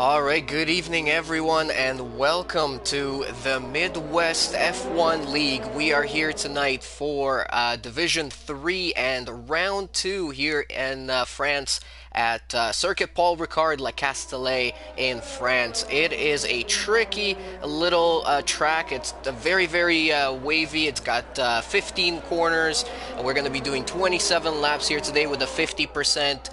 Alright, good evening everyone and welcome to the Midwest F1 League. We are here tonight for Division 3 and Round 2 here in France at Circuit Paul Ricard La Castellet in France. It is a tricky little track. It's very wavy. It's got 15 corners. We're going to be doing 27 laps here today with a 50%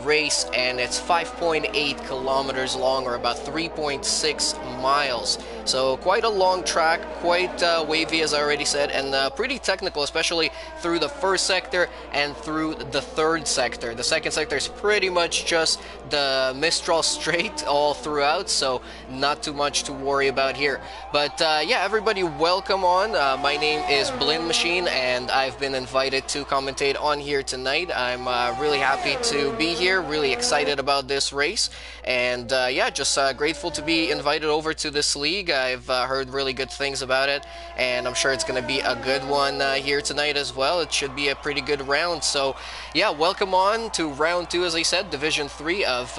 race, and it's 5.8 kilometers long, or about 3.6 miles. So quite a long track, quite wavy as I already said, and pretty technical, especially through the first sector and through the third sector. The second sector is pretty much just the Mistral straight all throughout, so not too much to worry about here. But yeah, everybody, welcome on. My name is BLIN-MACHINE, and I've been invited to commentate on here tonight. I'm really happy to be here, really excited about this race, and yeah, just grateful to be invited over to this league. I've heard really good things about it, and I'm sure it's going to be a good one here tonight as well. It should be a pretty good round. So yeah, welcome on to round 2, as I said, Division 3 of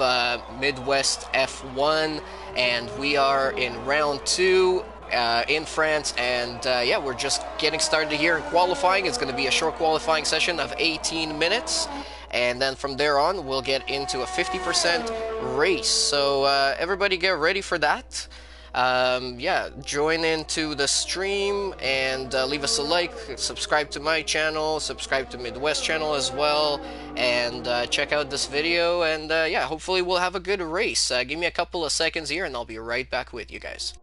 Midwest F1, and we are in round 2 in France, and yeah, we're just getting started here in qualifying. It's going to be a short qualifying session of 18 minutes, and then from there on we'll get into a 50% race. So everybody get ready for that. Yeah, join into the stream and leave us a like, subscribe to my channel, subscribe to Midwest channel as well, and check out this video, and yeah, hopefully we'll have a good race. Give me a couple of seconds here and I'll be right back with you guys.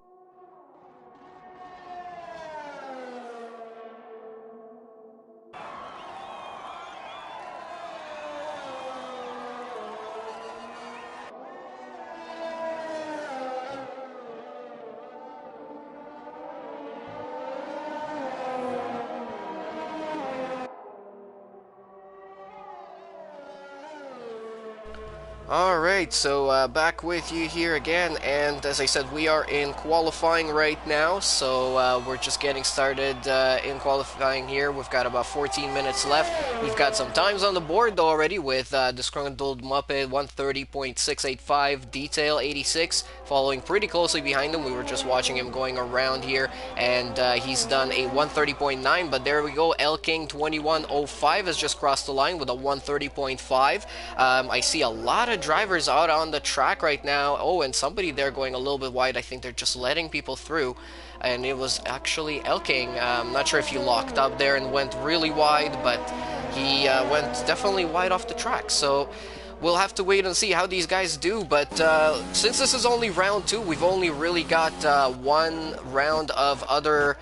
Alright, so back with you here again, and as I said, we are in qualifying right now, so we're just getting started in qualifying here. We've got about 14 minutes left. We've got some times on the board already with Disgruntled Muppet 130.685, Detail 86, following pretty closely behind him. We were just watching him going around here, and he's done a 130.9, but there we go. Elking 2105 has just crossed the line with a 130.5. I see a lot of drivers out on the track right now. Oh, and somebody there going a little bit wide. I think they're just letting people through, and it was actually Elking. I'm not sure if he locked up there and went really wide, but he went definitely wide off the track. So we'll have to wait and see how these guys do, but since this is only round 2, we've only really got one round of other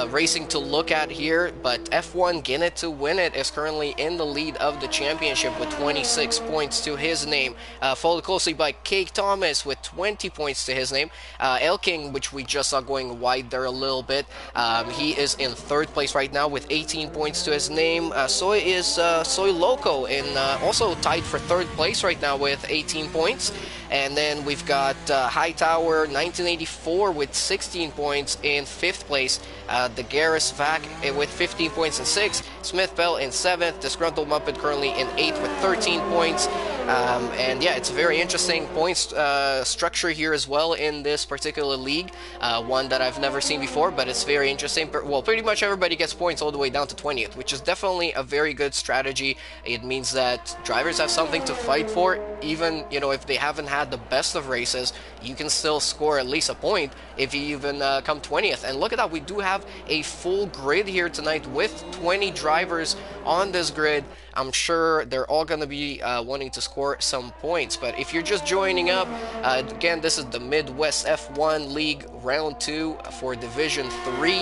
racing to look at here. But F1 Guinnett to Win It is currently in the lead of the championship with 26 points to his name, followed closely by Cake Thomas with 20 points to his name. Elking, which we just saw going wide there a little bit, he is in 3rd place right now with 18 points to his name. Soy is Soy Loco, in also tied for 3rd place right now with 18 points. And then we've got Hightower 1984 with 16 points in 5th place. The Garris Vac with 15 points in 6th. Smith Bell in 7th. Disgruntled Muppet currently in 8th with 13 points. And yeah, it's a very interesting points structure here as well in this particular league. One that I've never seen before, but it's very interesting. Well, pretty much everybody gets points all the way down to 20th, which is definitely a very good strategy. It means that drivers have something to fight for. Even, you know, if they haven't had the best of races, you can still score at least a point if you even come 20th. And look at that, we do have a full grid here tonight with 20 drivers on this grid. I'm sure they're all going to be wanting to score some points. But if you're just joining up, again, this is the Midwest F1 League Round 2 for Division 3,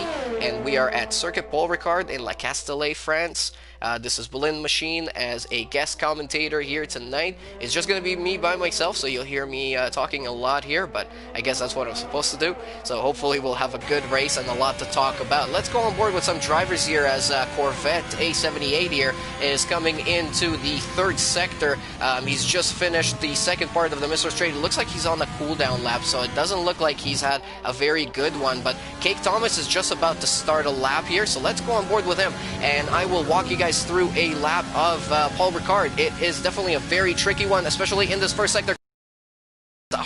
and we are at Circuit Paul Ricard in La Castellet, France. This is BLIN-MACHINE as a guest commentator here tonight. It's just going to be me by myself, so you'll hear me talking a lot here, but I guess that's what I'm supposed to do. So hopefully we'll have a good race and a lot to talk about. Let's go on board with some drivers here as Corvette A78 here is coming into the 3rd sector. He's just finished the 2nd part of the Mr. Straight. It looks like he's on a cooldown lap, so it doesn't look like he's had a very good one, but Cake Thomas is just about to start a lap here, so let's go on board with him, and I will walk you guys through a lap of Paul Ricard. It is definitely a very tricky one, especially in this first sector.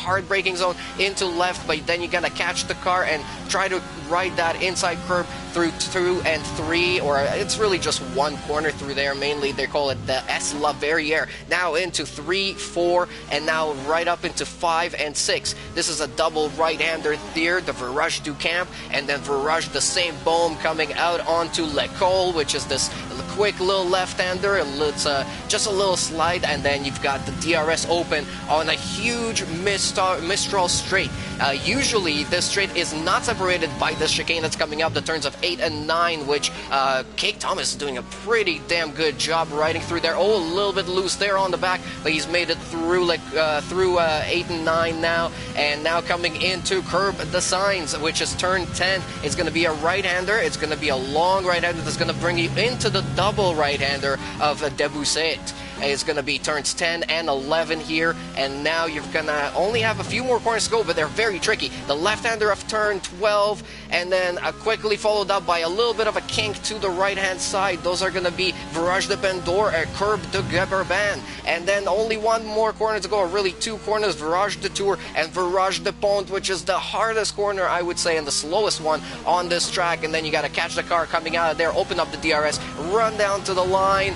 hard braking zone into left, but then you're gonna catch the car and try to ride that inside curb through 2 and 3, or it's really just one corner through there. Mainly they call it the S La Verriere. Now into 3, 4, and now right up into 5 and 6. This is a double right-hander here, the Virage du Camp, and then Virage the same Baume coming out onto L'École, which is this quick little left-hander. It's just a little slide, and then you've got the DRS open on a huge Mistral straight. Usually this straight is not separated by this chicane that's coming up, the turns of 8 and 9, which Cake Thomas is doing a pretty damn good job riding through there. Oh, a little bit loose there on the back, but he's made it through like through 8 and 9 now, and now coming into Curb the Signs, which is turn 10. It's going to be a right-hander. It's going to be a long right-hander that's going to bring you into the double right-hander of Debussy. It's going to be turns 10 and 11 here, and now you're going to only have a few more corners to go, but they're very tricky. The left-hander of turn 12, and then quickly followed up by a little bit of a kink to the right-hand side. Those are going to be Virage de Pendor and Curb de Geberban. And then only one more corner to go, or really two corners, Virage de Tour and Virage de Pont, which is the hardest corner, I would say, and the slowest one on this track. And then you got to catch the car coming out of there, open up the DRS, run down to the line.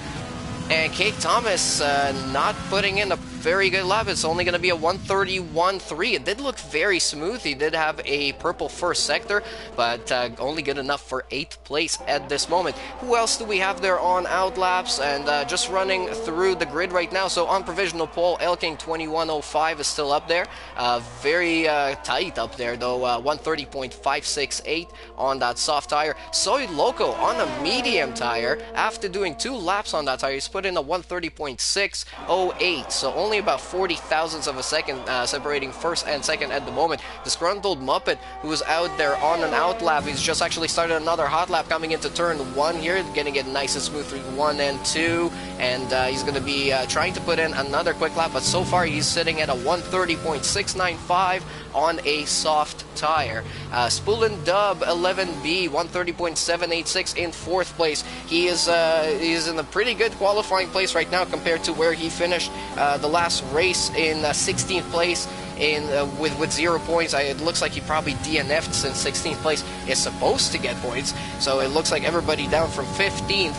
And Cake Thomas not putting in a very good lap. It's only going to be a 131.3. It did look very smooth. He did have a purple first sector, but only good enough for 8th place at this moment. Who else do we have there on outlaps? And just running through the grid right now. So on provisional pole, Elking 21.05 is still up there. Very tight up there though. 130.568 on that soft tire. Soy Loco on a medium tire. After doing 2 laps on that tire, he's put in a 130.608. So only about 40 thousandths of a second separating first and second at the moment. Disgruntled Muppet, who's out there on an outlap, he's just actually started another hot lap coming into turn 1 here, getting it nice and smooth through 1 and 2, and he's going to be trying to put in another quick lap, but so far he's sitting at a 130.695 on a soft tire. Spulin Dub 11B 130.786 in 4th place. He is in a pretty good qualifying place right now compared to where he finished the last race in 16th place in with 0 points. It looks like he probably DNF'd since 16th place is supposed to get points. So it looks like everybody down from 15th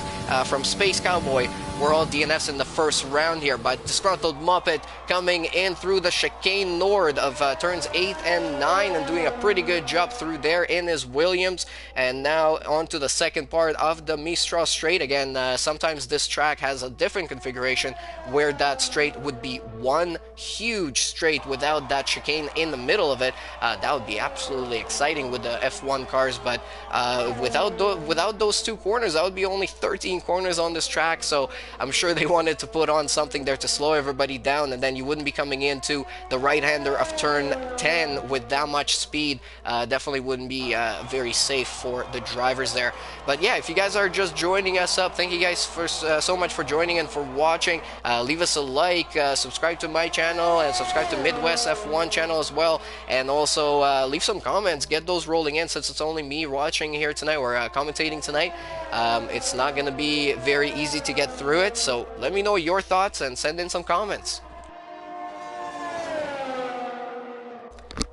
from Space Cowboy, we're all DNFs in the first round here, but Disgruntled Muppet coming in through the chicane nord of turns 8 and 9 and doing a pretty good job through there in his Williams. And now on to the second part of the Mistral straight. Again, sometimes this track has a different configuration where that straight would be one huge straight without that chicane in the middle of it. That would be absolutely exciting with the F1 cars, but without those 2 corners, that would be only 13 corners on this track. So I'm sure they wanted to put on something there to slow everybody down, and then you wouldn't be coming into the right-hander of turn 10 with that much speed. Definitely wouldn't be very safe for the drivers there. But yeah, if you guys are just joining us up, thank you guys for so much for joining and for watching. Leave us a like, subscribe to my channel, and subscribe to Midwest F1 channel as well, and also leave some comments, get those rolling in, since it's only me watching here tonight, or commentating tonight. It's not going to be very easy to get through it, so let me know your thoughts and send in some comments.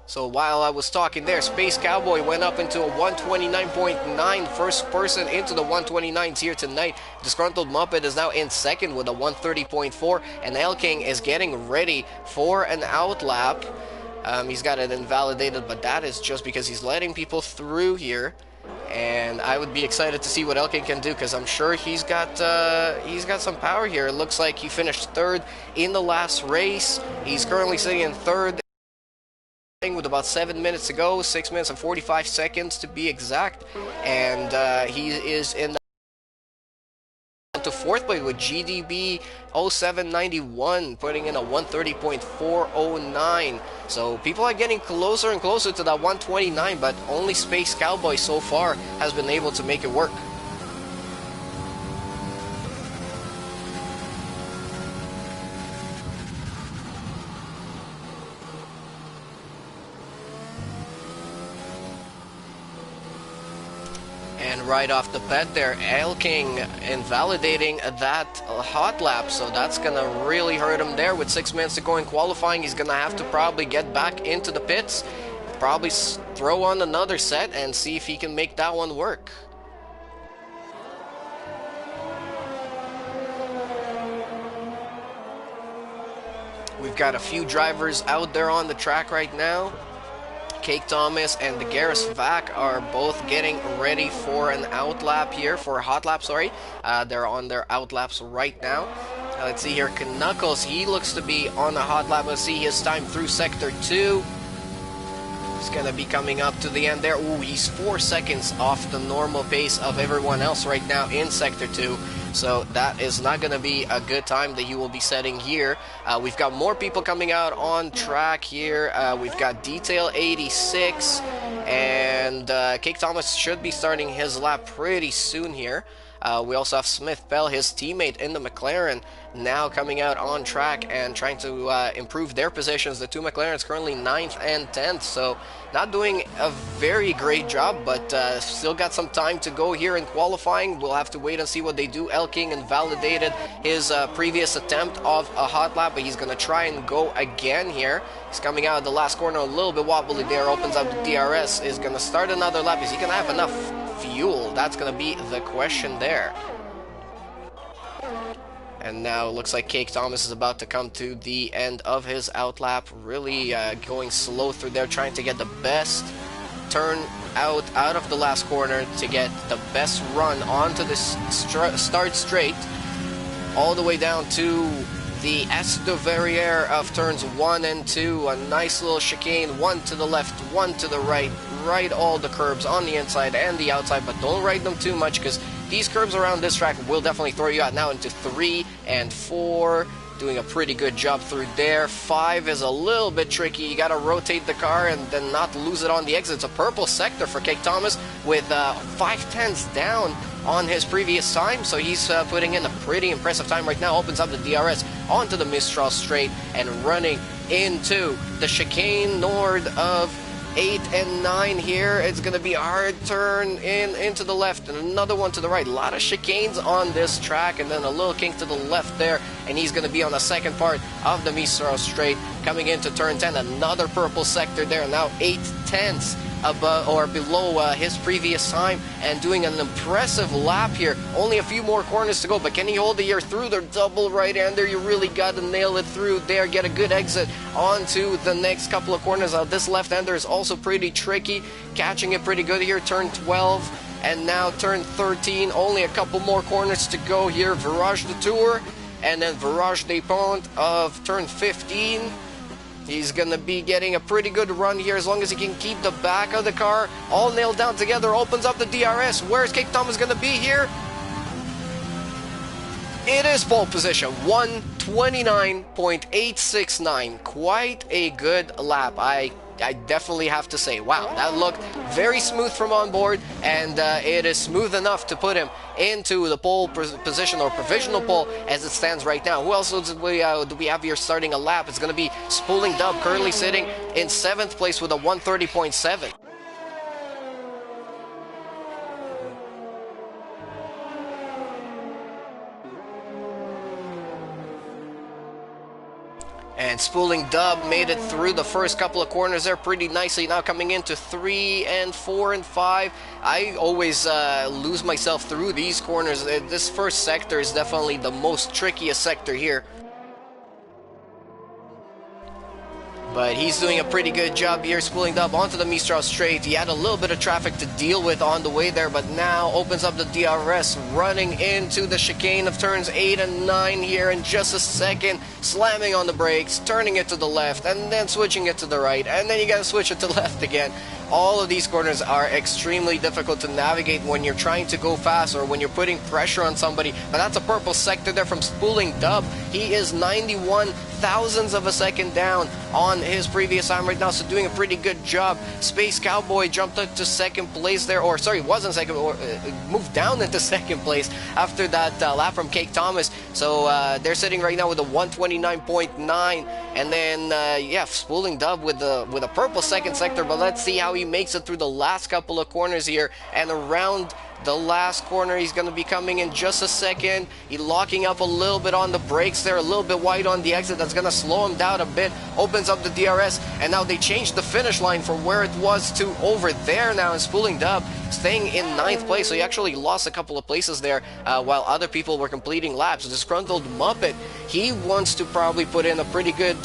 So while I was talking there, Space Cowboy went up into a 129.9, first person into the 129s here tonight. Disgruntled Muppet is now in second with a 130.4, and Elking is getting ready for an outlap. He's got it invalidated, but that is just because he's letting people through here. And I would be excited to see what Elking can do, because I'm sure he's got some power here. It looks like he finished 3rd in the last race. He's currently sitting in 3rd with about 7 minutes to go, 6 minutes and 45 seconds to be exact. And he is in to 4th place with GDB 0791, putting in a 130.409. So people are getting closer and closer to that 129, but only Space Cowboy so far has been able to make it work. And And right off the bat there, Elking invalidating that hot lap, so that's gonna really hurt him there. With 6 minutes to go in qualifying, he's gonna have to probably get back into the pits, probably throw on another set and see if he can make that one work. We've got a few drivers out there on the track right now. Cake Thomas and the Garris Vac are both getting ready for an out lap here, for a hot lap, sorry. They're on their out laps right now. Let's see here, Knuckles, he looks to be on a hot lap. Let's see his time through Sector 2. He's going to be coming up to the end there. Ooh, he's 4 seconds off the normal pace of everyone else right now in Sector 2. So that is not going to be a good time that he will be setting here. We've got more people coming out on track here. We've got Detail 86, and Cake Thomas should be starting his lap pretty soon here. We also have Smith Bell, his teammate in the McLaren, now coming out on track and trying to improve their positions. The two McLarens currently 9th and 10th, so not doing a very great job, but still got some time to go here in qualifying. We'll have to wait and see what they do. Elking invalidated his previous attempt of a hot lap, but he's going to try and go again here. He's coming out of the last corner a little bit wobbly there, opens up the DRS, is going to start another lap. Is he going to have enough fuel? That's going to be the question there. And now it looks like Cake Thomas is about to come to the end of his out lap, really going slow through there, trying to get the best turn out of the last corner to get the best run onto the start straight, all the way down to the S de Verrières of turns 1 and 2. A nice little chicane, one to the left, one to the right. Ride all the curbs on the inside and the outside, but don't ride them too much, because these curbs around this track will definitely throw you out. Now into 3 and 4, doing a pretty good job through there. 5 is a little bit tricky. You got to rotate the car and then not lose it on the exit. It's a purple sector for Cake Thomas with 5/10 down on his previous time, so he's putting in a pretty impressive time right now. Opens up the DRS onto the Mistral straight and running into the chicane north of 8 and 9 here. It's going to be a hard turn into the left and another one to the right. A lot of chicanes on this track, and then a little kink to the left there, and he's going to be on the second part of the Mistral straight. Coming into turn 10, another purple sector there, now 8/10 above or below his previous time, and doing an impressive lap here. Only a few more corners to go, but can he hold the year through the double right-hander? You really got to nail it through there, get a good exit onto the next couple of corners. This left-hander is also pretty tricky, catching it pretty good here. Turn 12 and now turn 13, only a couple more corners to go here. Virage de Tour and then Virage des Ponts of turn 15. He's going to be getting a pretty good run here as long as he can keep the back of the car all nailed down together. Opens up the DRS. Where's Cake Thomas going to be here? It is pole position, 1:29.869. Quite a good lap. I definitely have to say, wow, that looked very smooth from on board, and it is smooth enough to put him into the pole position, or provisional pole as it stands right now. Who else do we have here starting a lap? It's going to be Spooling Dub, currently sitting in 7th place with a 1:30.7. And Spooling Dub made it through the first couple of corners there pretty nicely. Now coming into 3 and 4 and 5. I always lose myself through these corners. This first sector is definitely the most trickiest sector here. But he's doing a pretty good job here, Spooling Dub onto the Mistral straight. He had a little bit of traffic to deal with on the way there, but now opens up the DRS, running into the chicane of turns 8 and 9 here in just a second, slamming on the brakes, turning it to the left, and then switching it to the right, and then you gotta switch it to left again. All of these corners are extremely difficult to navigate when you're trying to go fast or when you're putting pressure on somebody. But that's a purple sector there from Spooling Dub. He is 91 thousandths of a second down on his previous time right now, so doing a pretty good job. Space Cowboy jumped up to second place there, or sorry, wasn't second, or moved down into second place after that lap from Cake Thomas. So they're sitting right now with a 1:29.9, and then yeah, Spooling Dub with a purple second sector. But let's see how he makes it through the last couple of corners here and around The last corner, he's going to be coming in just a second. He's locking up a little bit on the brakes there, a little bit wide on the exit. That's going to slow him down a bit, opens up the DRS, and now they changed the finish line from where it was to over there now, and Spooling Dub staying in 9th place. So he actually lost a couple of places there while other people were completing laps. Disgruntled Muppet, he wants to probably put in a pretty good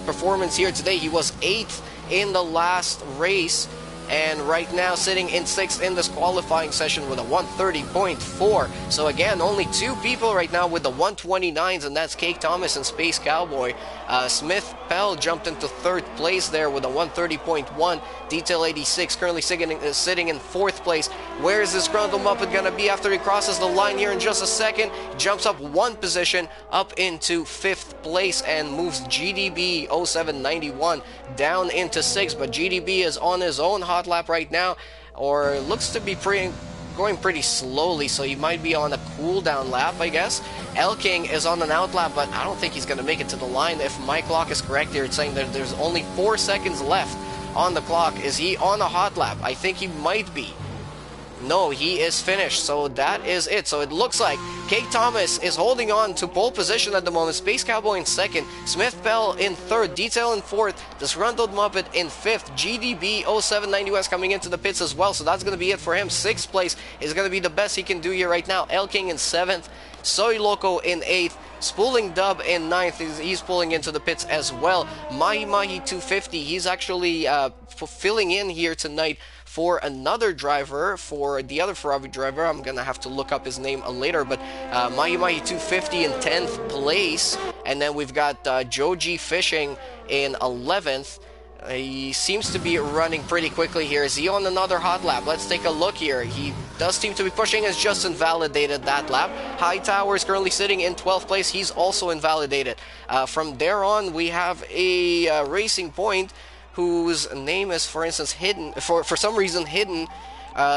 performance here today. He was 8th in the last race, and right now sitting in 6th in this qualifying session with a 130.4. So again, only 2 people right now with the 129s, and that's Cake Thomas and Space Cowboy. Smith Pell jumped into 3rd place there with a 130.1. Detail 86 currently sitting in 4th place. Where is this Grundle Muppet going to be after he crosses the line here in just a second? Jumps up 1 position up into 5th place and moves GDB 0791 down into 6th. But GDB is on his own hot lap right now, or looks to be going pretty slowly, so he might be on a cooldown lap, I guess. Elking is on an out lap, but I don't think he's going to make it to the line. If my clock is correct here, it's saying that there's only 4 seconds left on the clock. Is he on a hot lap? I think he might be. No, he is finished, so that is it. So it looks like Cake Thomas is holding on to pole position at the moment. Space Cowboy in 2nd, Smith Pell in 3rd, Detail in 4th, Disgruntled Muppet in 5th, GDB 0790 West coming into the pits as well, so that's going to be it for him. 6th place is going to be the best he can do here right now. Elking in 7th, Soy Loco in 8th, Spooling Dub in 9th, he's pulling into the pits as well. Mahi 250, he's actually filling in here tonight for another driver, for the other Ferrari driver. I'm gonna have to look up his name later, but Mahi 250 in 10th place, and then we've got Joji Fishing in 11th. He seems to be running pretty quickly here. Is he on another hot lap? Let's take a look here. He does seem to be pushing, as just invalidated that lap. Hightower is currently sitting in 12th place. He's also invalidated. From there on, we have a Racing Point whose name is, for instance, hidden, for some reason hidden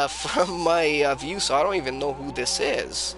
from my view, so I don't even know who this is.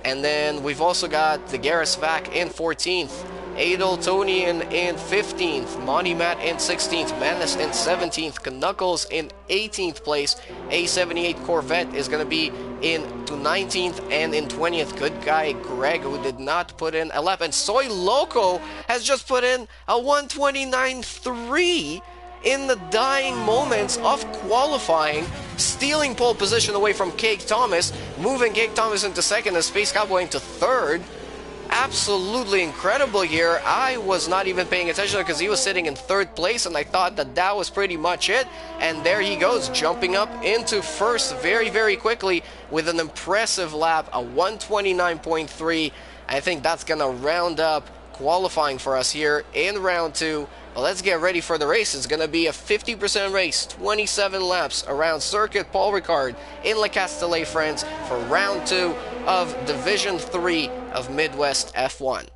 And then we've also got the Garrus Vac in 14th, Adeltonian in 15th, Monty Matt in 16th, Madness in 17th, Knuckles in 18th place, A78 Corvette is going to be in to 19th, and in 20th, good guy Greg, who did not put in a lap, and Soy Loco has just put in a 129.3 in the dying moments of qualifying, stealing pole position away from Cake Thomas, moving Cake Thomas into 2nd and Space Cowboy into 3rd. Absolutely incredible here. I was not even paying attention because he was sitting in 3rd place, and I thought that that was pretty much it. And there he goes, jumping up into 1st very, very quickly with an impressive lap, a 129.3. I think that's going to round up qualifying for us here in round 2. Well, let's get ready for the race. It's going to be a 50% race, 27 laps around Circuit Paul Ricard in Le Castellet, France for round 2 of Division 3 of Midwest F1.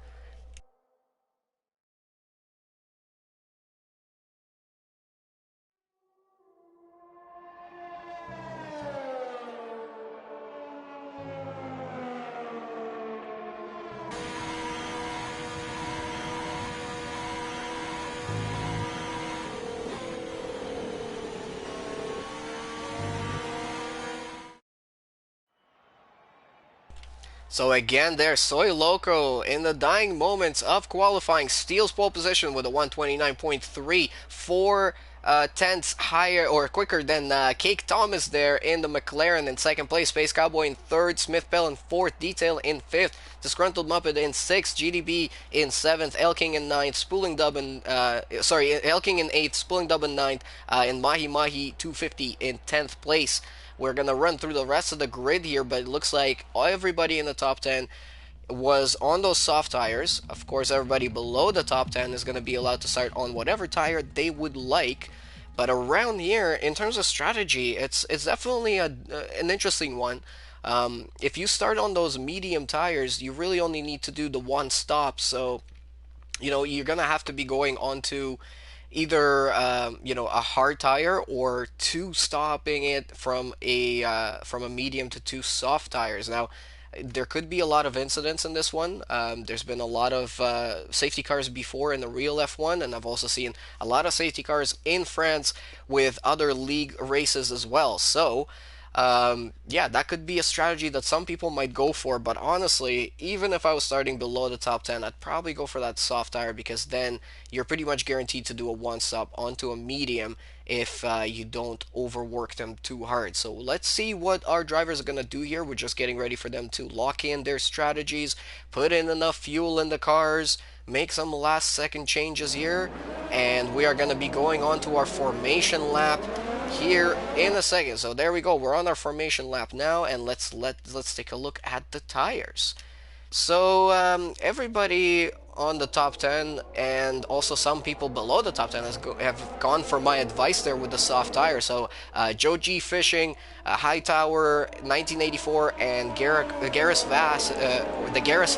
So again there, Soy Loco in the dying moments of qualifying steals pole position with a 129.3, 4 tenths higher or quicker than Cake Thomas there in the McLaren in 2nd place, Space Cowboy in 3rd, Smith Pell in 4th, Detail in 5th, Disgruntled Muppet in 6th, GDB in 7th, Elking in 9th, Spooling Dub in, Elking in 8th, Spooling Dub in 9th, and Mahi 250 in 10th place. We're going to run through the rest of the grid here, but it looks like everybody in the top 10 was on those soft tires. Of course, everybody below the top 10 is going to be allowed to start on whatever tire they would like. But around here, in terms of strategy, it's definitely an interesting one. If you start on those medium tires, you really only need to do the one stop. So, you know, you're going to have to be going onto either a hard tire or stopping it from a medium to 2 soft tires. Now, there could be a lot of incidents in this one. There's been a lot of safety cars before in the real F1, and I've also seen a lot of safety cars in France with other league races as well. So Yeah, that could be a strategy that some people might go for, but honestly, even if I was starting below the top 10, I'd probably go for that soft tire because then you're pretty much guaranteed to do a one stop onto a medium if you don't overwork them too hard. So let's see what our drivers are going to do here. We're just getting ready for them to lock in their strategies, put in enough fuel in the cars, make some last second changes here, and we are going to be going on to our formation lap here in a second. So there we go, we're on our formation lap now, and let's take a look at the tires. So everybody on the top 10 and also some people below the top 10 have gone for my advice there with the soft tire. So Joe G Fishing, Hightower 1984, and Garris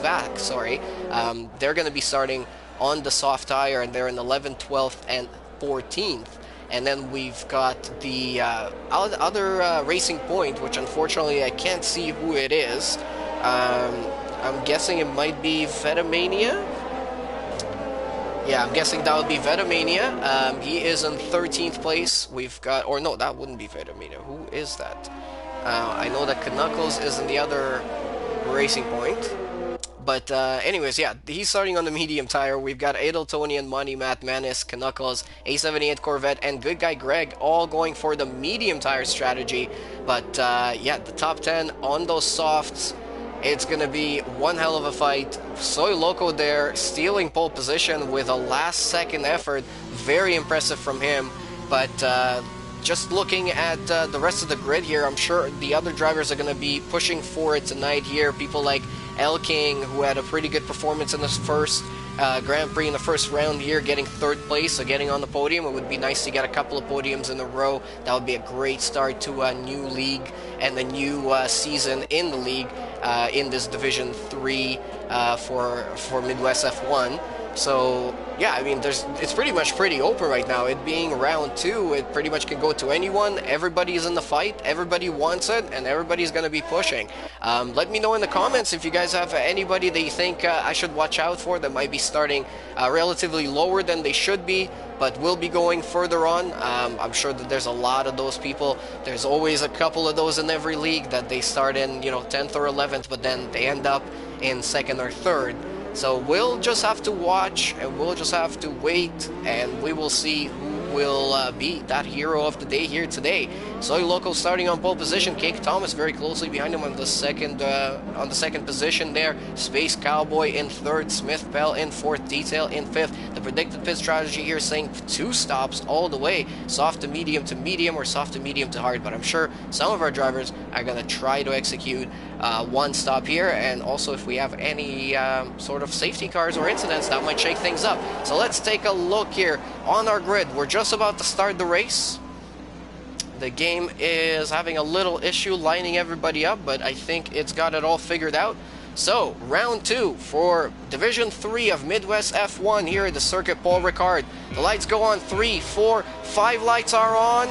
Vac, sorry, they're going to be starting on the soft tire, and they're in 11th, 12th, and 14th. And then we've got the other Racing Point, which unfortunately I can't see who it is. I'm guessing it might be Vetamania. Yeah, I'm guessing that would be Vetamania. He is in 13th place. We've got, or no, that wouldn't be Vetamania. Who is that? I know that Knuckles is in the other Racing Point. But anyways, yeah, he's starting on the medium tire. We've got Adel Tony and Money, Matt Manis, Knuckles, A78 Corvette, and Good Guy Greg all going for the medium tire strategy. But yeah, the top 10 on those softs, it's going to be one hell of a fight. Soy Loco there, stealing pole position with a last-second effort. Very impressive from him. But just looking at the rest of the grid here, I'm sure the other drivers are going to be pushing for it tonight here. People like El King, who had a pretty good performance in this first Grand Prix in the first round here, getting 3rd place, so getting on the podium. It would be nice to get a couple of podiums in a row. That would be a great start to a new league and a new season in the league in this Division 3 for Midwest F1. So yeah, I mean, it's pretty open right now. It being round 2, it pretty much can go to anyone. Everybody's in the fight, everybody wants it, and everybody's going to be pushing. Let me know in the comments if you guys have anybody that you think I should watch out for that might be starting relatively lower than they should be, but will be going further on. I'm sure that there's a lot of those people. There's always a couple of those in every league that they start in, 10th or 11th, but then they end up in 2nd or 3rd. So we'll just have to watch, and we'll just have to wait, and we will see who will be that hero of the day here today. Soy Loco starting on pole position. Cake Thomas very closely behind him on the second position there. Space Cowboy in 3rd. Smith Pell in 4th. Detail in 5th. The predicted pit strategy here saying 2 stops all the way. Soft to medium, or soft to medium to hard. But I'm sure some of our drivers are going to try to execute 1 stop here. And also if we have any sort of safety cars or incidents, that might shake things up. So let's take a look here on our grid. We're just about to start the race. The game is having a little issue lining everybody up, but I think it's got it all figured out. So, round 2 for Division 3 of Midwest F1 here at the Circuit Paul Ricard. The lights go on. 3, 4, 5 lights are on.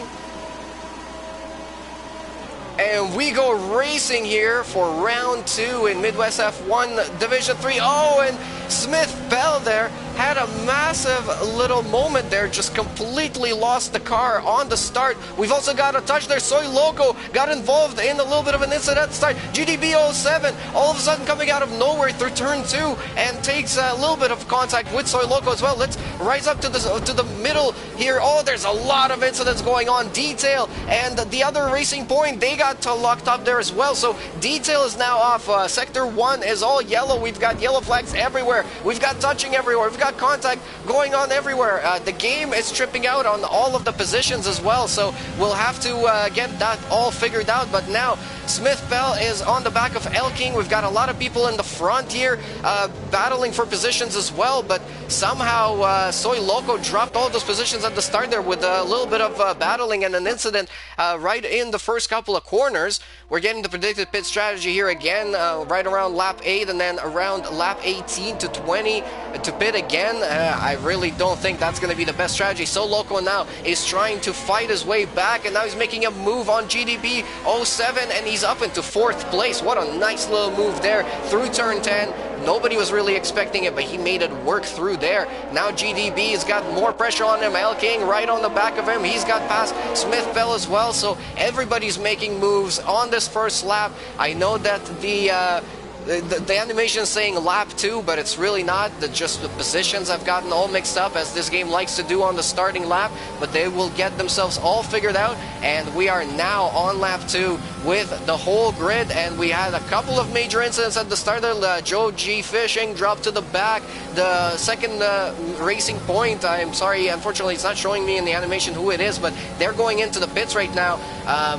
And we go racing here for round 2 in Midwest F1 Division 3. Oh, and Smith Bell there had a massive little moment there, just completely lost the car on the start. We've also got a touch there. Soy Loco got involved in a little bit of an incident at the start. GDB 07 all of a sudden coming out of nowhere through turn 2 and takes a little bit of contact with Soy Loco as well. Let's rise up to the middle here. Oh, there's a lot of incidents going on. Detail and the other Racing Point, they got locked up there as well. So Detail is now off. Sector 1 is all yellow. We've got yellow flags everywhere. We've got touching everywhere. We've got contact going on everywhere. The game is tripping out on all of the positions as well, so we'll have to get that all figured out. But now Smith Bell is on the back of El King. We've got a lot of people in the front here battling for positions as well, but somehow Soy Loco dropped all those positions at the start there with a little bit of battling and an incident right in the first couple of corners. We're getting the predicted pit strategy here again, right around lap 8 and then around lap 18 to 20 to pit again. I really don't think that's going to be the best strategy. Soy Loco now is trying to fight his way back, and now he's making a move on GDB 07, and he's up into 4th place. What a nice little move there through turn 10. Nobody was really expecting it, but he made it work through there. Now GDB has got more pressure on him. El King right on the back of him. He's got past Smith Bell as well, so everybody's making moves on this first lap. I know that the animation is saying lap 2, but it's really not. Just the positions have gotten all mixed up, as this game likes to do on the starting lap, but they will get themselves all figured out, and we are now on lap 2 with the whole grid, and we had a couple of major incidents at the start. Joe G Fishing dropped to the back. The second Racing Point, I'm sorry, unfortunately it's not showing me in the animation who it is, but they're going into the pits right now.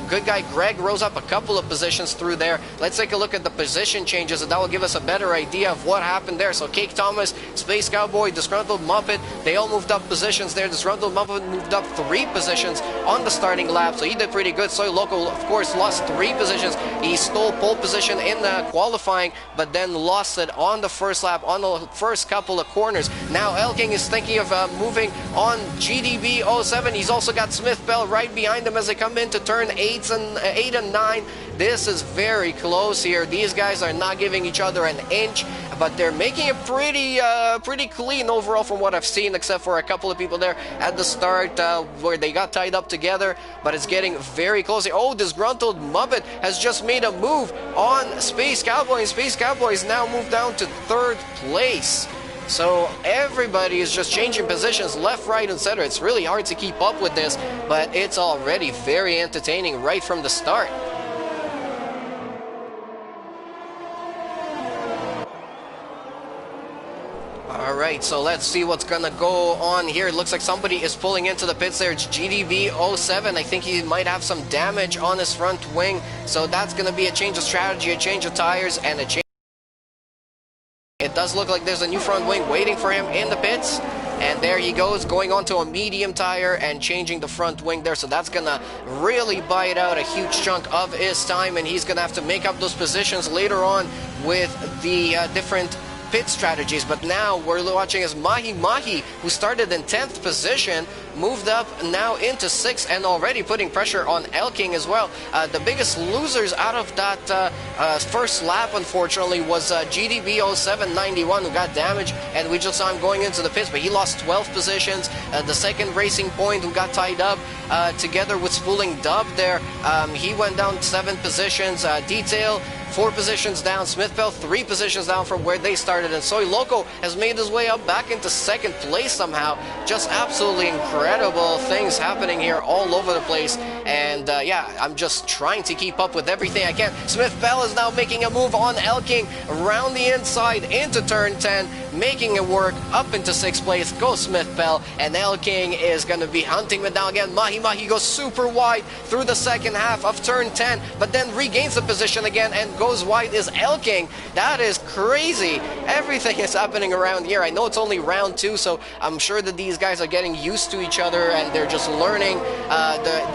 Good guy Greg rose up a couple of positions through there. Let's take a look at the position changes, and that will give us a better idea of what happened there. So Cake Thomas, Space Cowboy, Disgruntled Muppet, they all moved up positions there. Disgruntled Muppet moved up 3 positions on the starting lap, so he did pretty good. Soy Loco, of course, lost 3 positions. He stole pole position in the qualifying, but then lost it on the first lap, on the first couple of corners. Now El King is thinking of moving on GDB 07. He's also got Smith Bell right behind him as they come into turn 8 and 9. This is very close here. These guys are not giving each other an inch, but they're making it pretty clean overall from what I've seen, except for a couple of people there at the start where they got tied up together, but it's getting very close. Oh, Disgruntled Muppet has just made a move on Space Cowboy, and Space Cowboy's now moved down to 3rd place. So everybody is just changing positions left, right, and center. It's really hard to keep up with this, but it's already very entertaining right from the start. Alright, so let's see what's gonna go on here. It looks like somebody is pulling into the pits there. It's GDB 07. I think he might have some damage on his front wing, so that's gonna be a change of strategy, a change of tires, and a change. It does look like there's a new front wing waiting for him in the pits. And there he goes, going onto a medium tire and changing the front wing there. So that's going to really bite out a huge chunk of his time. And he's going to have to make up those positions later on with the different pit strategies. But now we're watching as Mahi Mahi, who started in 10th position, moved up now into 6th and already putting pressure on El King as well. The biggest losers out of that first lap, unfortunately, was GDB 0791, who got damaged, and we just saw him going into the pits, but he lost 12 positions. The second Racing Point, who got tied up together with Spooling Dub there, he went down 7 positions. Detail, 4 positions down. Smith Bell 3 positions down from where they started, and Soy Loco has made his way up back into 2nd place somehow. Just absolutely incredible things happening here all over the place, and yeah, I'm just trying to keep up with everything I can. Smith Bell is now making a move on El King around the inside into turn 10, making it work up into 6th place. Goes Smith Bell, and El King is going to be hunting it down again. Mahi Mahi goes super wide through the second half of turn 10, but then regains the position again and goes wide is El King. That is crazy. Everything is happening around here. I know it's only round 2, so I'm sure that these guys are getting used to each other and they're just learning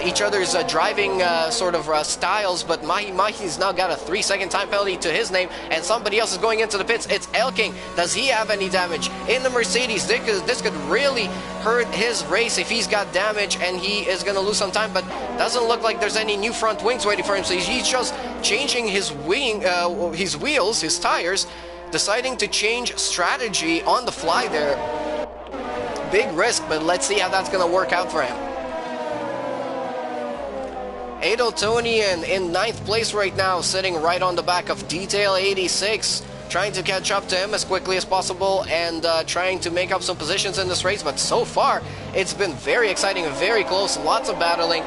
each other's driving sort of styles, but Mahi Mahi's now got a 3-second time penalty to his name, and somebody else is going into the pits. It's El King. Does he have any damage in the Mercedes? This could really hurt his race if he's got damage, and he is going to lose some time, but doesn't look like there's any new front wings waiting for him, so he's just changing his his wheels, his tires, deciding to change strategy on the fly there. Big risk, but let's see how that's going to work out for him. Adotonian in 9th place right now, sitting right on the back of Detail 86. Trying to catch up to him as quickly as possible and trying to make up some positions in this race, but so far it's been very exciting and very close. Lots of battling.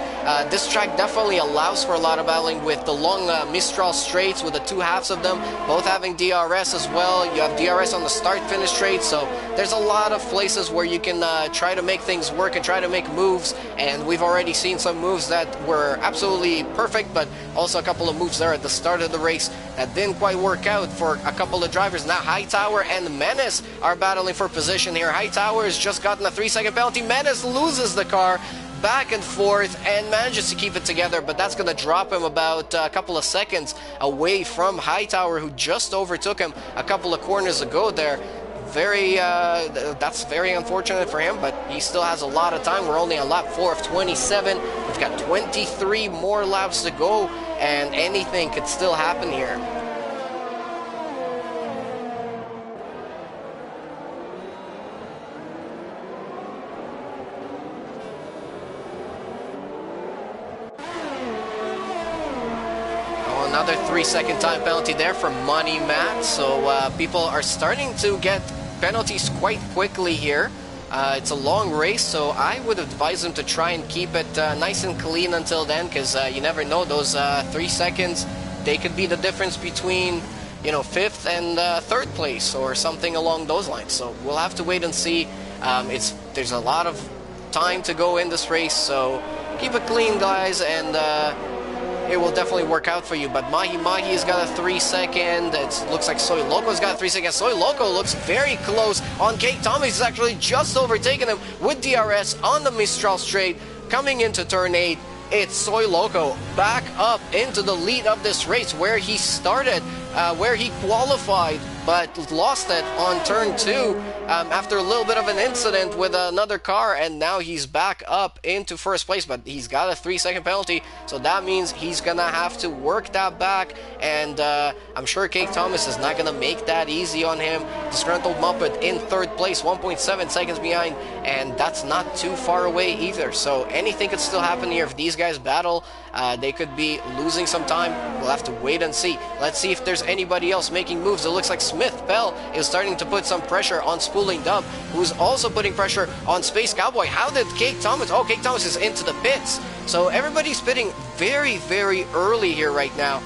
This track definitely allows for a lot of battling with the long Mistral straights with the 2 halves of them, both having DRS as well. You have DRS on the start-finish straight, so there's a lot of places where you can try to make things work and try to make moves, and we've already seen some moves that were absolutely perfect, but also a couple of moves there at the start of the race that didn't quite work out for a couple of drivers. Now Hightower and Menace are battling for position here. Hightower has just gotten a 3-second penalty. Menace loses the car back and forth and manages to keep it together, but that's going to drop him about a couple of seconds away from Hightower, who just overtook him a couple of corners ago there. That's very unfortunate for him, but he still has a lot of time. We're only on lap 4 of 27. We've got 23 more laps to go, and anything could still happen here. So another 3-second time penalty there from Money Matt. So people are starting to get penalties quite quickly here. It's a long race, so I would advise them to try and keep it nice and clean until then, because you never know, those 3 seconds, they could be the difference between, you know, 5th and 3rd place or something along those lines. So we'll have to wait and see. There's a lot of time to go in this race, so keep it clean, guys, and it will definitely work out for you. But Mahi Mahi's got a 3-second. It looks like Soy Loco's got a 3-second. Soy Loco looks very close on Cake Thomas. He's actually just overtaken him with DRS on the Mistral Straight. Coming into turn 8, it's Soy Loco back up into the lead of this race, where he started, where he qualified, but lost it on turn 2 after a little bit of an incident with another car, and now he's back up into 1st place, but he's got a 3-second penalty, so that means he's gonna have to work that back, and I'm sure Cake Thomas is not gonna make that easy on him. Disgruntled Muppet in 3rd place, 1.7 seconds behind, and that's not too far away either, so anything could still happen here. If these guys battle, they could be losing some time. We'll have to wait and see. Let's see if there's anybody else making moves. It looks like Smith Bell is starting to put some pressure on Spooling Dub, who's also putting pressure on Space Cowboy. How did Cake Thomas... Oh, Cake Thomas is into the pits. So everybody's pitting very, very early here right now.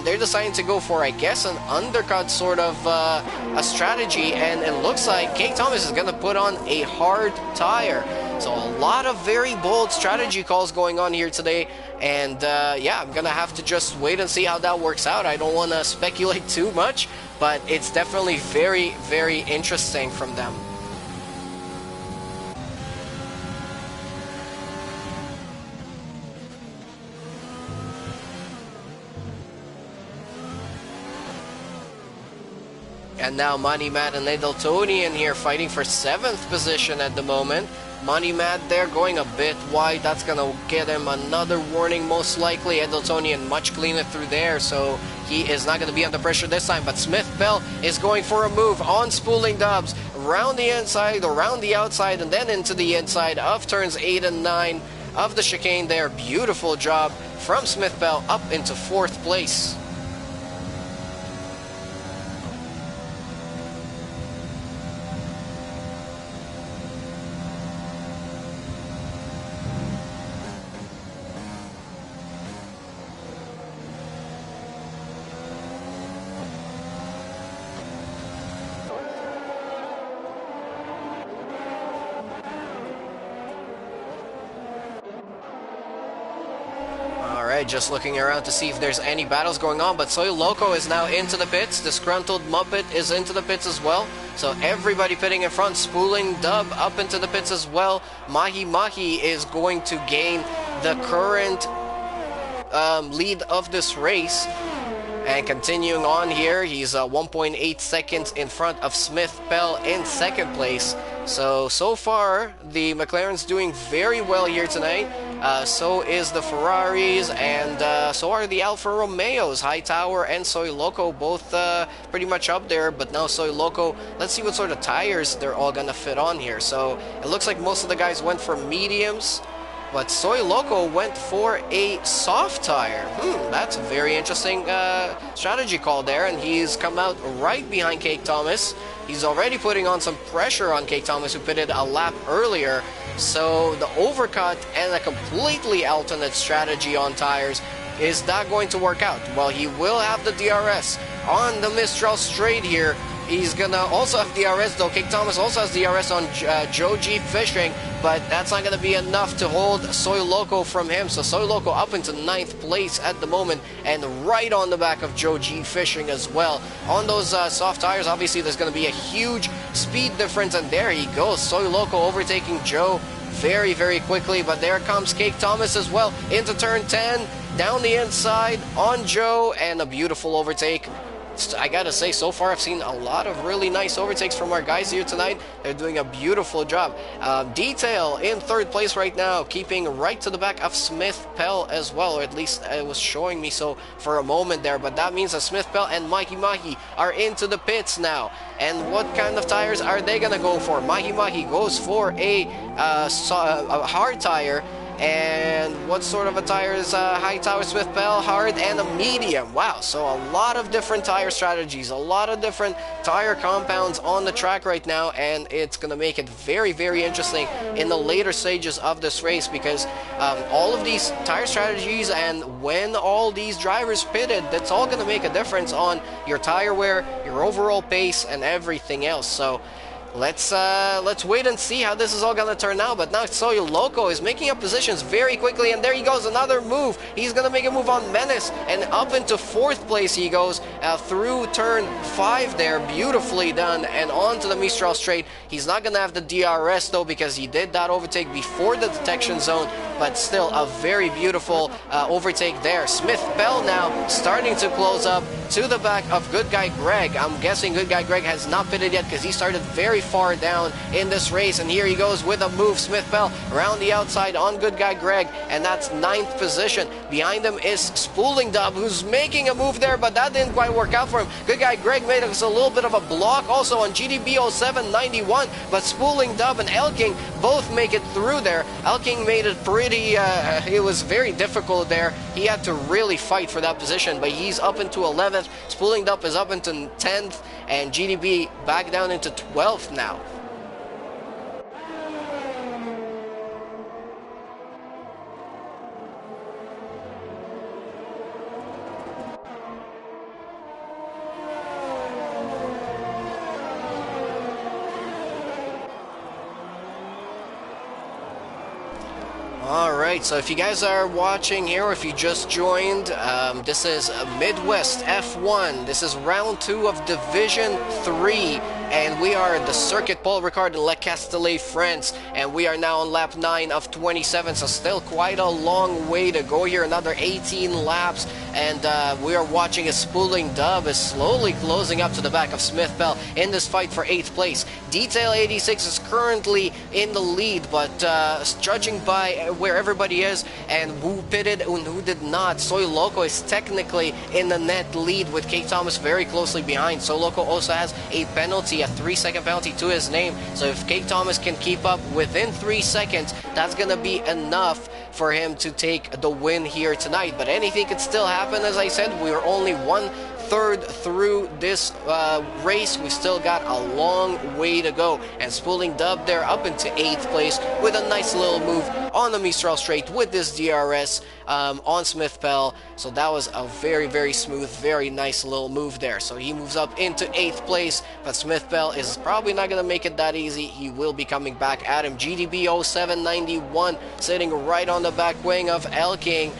They're deciding to go for, I guess, an undercut sort of a strategy, and it looks like Cake Thomas is going to put on a hard tire. So a lot of very bold strategy calls going on here today, and yeah, I'm going to have to just wait and see how that works out. I don't want to speculate too much, but it's definitely very, very interesting from them. And now Money Matt and Edeltonian here fighting for 7th position at the moment. Money Matt there going a bit wide. That's going to get him another warning most likely. Edeltonian much cleaner through there, so he is not going to be under pressure this time. But Smith Bell is going for a move on Spooling Dubs. Around the inside, around the outside, and then into the inside of turns 8 and 9 of the chicane there. Beautiful job from Smith Bell up into 4th place. Just looking around to see if there's any battles going on, but Soy Loco is now into the pits. Disgruntled Muppet is into the pits as well, so everybody pitting in front. Spooling Dub up into the pits as well. Mahi Mahi is going to gain the current lead of this race, and continuing on here, he's 1.8 seconds in front of Smith Bell in 2nd place. So far the McLaren's doing very well here tonight. So is the Ferraris, and so are the Alfa Romeos. Hightower and Soy Loco both pretty much up there, but now Soy Loco, let's see what sort of tires they're all gonna fit on here. So it looks like most of the guys went for mediums, but Soy Loco went for a soft tire. That's a very interesting strategy call there, and he's come out right behind Cake Thomas. He's already putting on some pressure on Cake Thomas, who pitted a lap earlier. So the overcut and a completely alternate strategy on tires is not going to work out. Well, he will have the DRS on the Mistral Straight here. He's gonna also have DRS though. Cake Thomas also has DRS on Joe G Fishing, but that's not gonna be enough to hold Soy Loco from him. So Soy Loco up into 9th place at the moment, and right on the back of Joe G Fishing as well. On those soft tires, obviously there's gonna be a huge speed difference, and there he goes. Soy Loco overtaking Joe very, very quickly, but there comes Cake Thomas as well into turn 10, down the inside on Joe, and a beautiful overtake. I gotta say, so far I've seen a lot of really nice overtakes from our guys here tonight. They're doing a beautiful job. Detail in 3rd place right now, keeping right to the back of Smith Bell as well, or at least it was showing me so for a moment there, but that means that Smith Bell and Mahi Mahi are into the pits now. And what kind of tires are they gonna go for? Mahi Mahi goes for a hard tire, And what sort of a tire is Hightower, Smith Bell? Hard and a medium. Wow, so a lot of different tire strategies, a lot of different tire compounds on the track right now, and it's going to make it very, very interesting in the later stages of this race, because all of these tire strategies and when all these drivers pitted, that's all going to make a difference on your tire wear, your overall pace, and everything else. So let's wait and see how this is all gonna turn out. But now Soy Loco is making up positions very quickly, and there he goes, another move. He's gonna make a move on Menace, and up into 4th place he goes through turn 5 there. Beautifully done, and on to the Mistral straight. He's not gonna have the DRS though, because he did that overtake before the detection zone, but still a very beautiful overtake there. Smith Bell now starting to close up to the back of Good Guy Greg. I'm guessing Good Guy Greg has not pitted yet, because he started very far down in this race, and here he goes with a move. Smith Bell around the outside on Good Guy Greg, and that's 9th position. Behind him is Spooling Dub, who's making a move there, but that didn't quite work out for him. Good Guy Greg made us a little bit of a block also on GDB 0791, but Spooling Dub and Elking both make it through there. Elking made it pretty, it was very difficult there. He had to really fight for that position, but he's up into 11th. Spooling Dub is up into 10th, and GDB back down into 12th now. Alright, so if you guys are watching here, or if you just joined, this is Midwest F1. This is round 2 of Division 3. And we are at the Circuit Paul Ricard in Le Castellet, France. And we are now on lap 9 of 27, so still quite a long way to go here. Another 18 laps. And we are watching as Spooling Dub is slowly closing up to the back of Smith Bell in this fight for 8th place. Detail 86 is currently in the lead, but judging by where everybody is and who pitted and who did not, Soy Loco is technically in the net lead with Kate Thomas very closely behind. Soy Loco also has a penalty, a 3-second penalty to his name. So if Kate Thomas can keep up within 3 seconds, that's going to be enough for him to take the win here tonight. But anything could still happen. As I said, we are only 1/3 through this race. We still got a long way to go. And Spooling Dub there up into 8th place with a nice little move on the Mistral straight with this DRS on Smith Bell. So that was a very, very smooth, very nice little move there. So he moves up into 8th place, but Smith Bell is probably not going to make it that easy. He will be coming back at him. GDB 0791 sitting right on the back wing of Elking,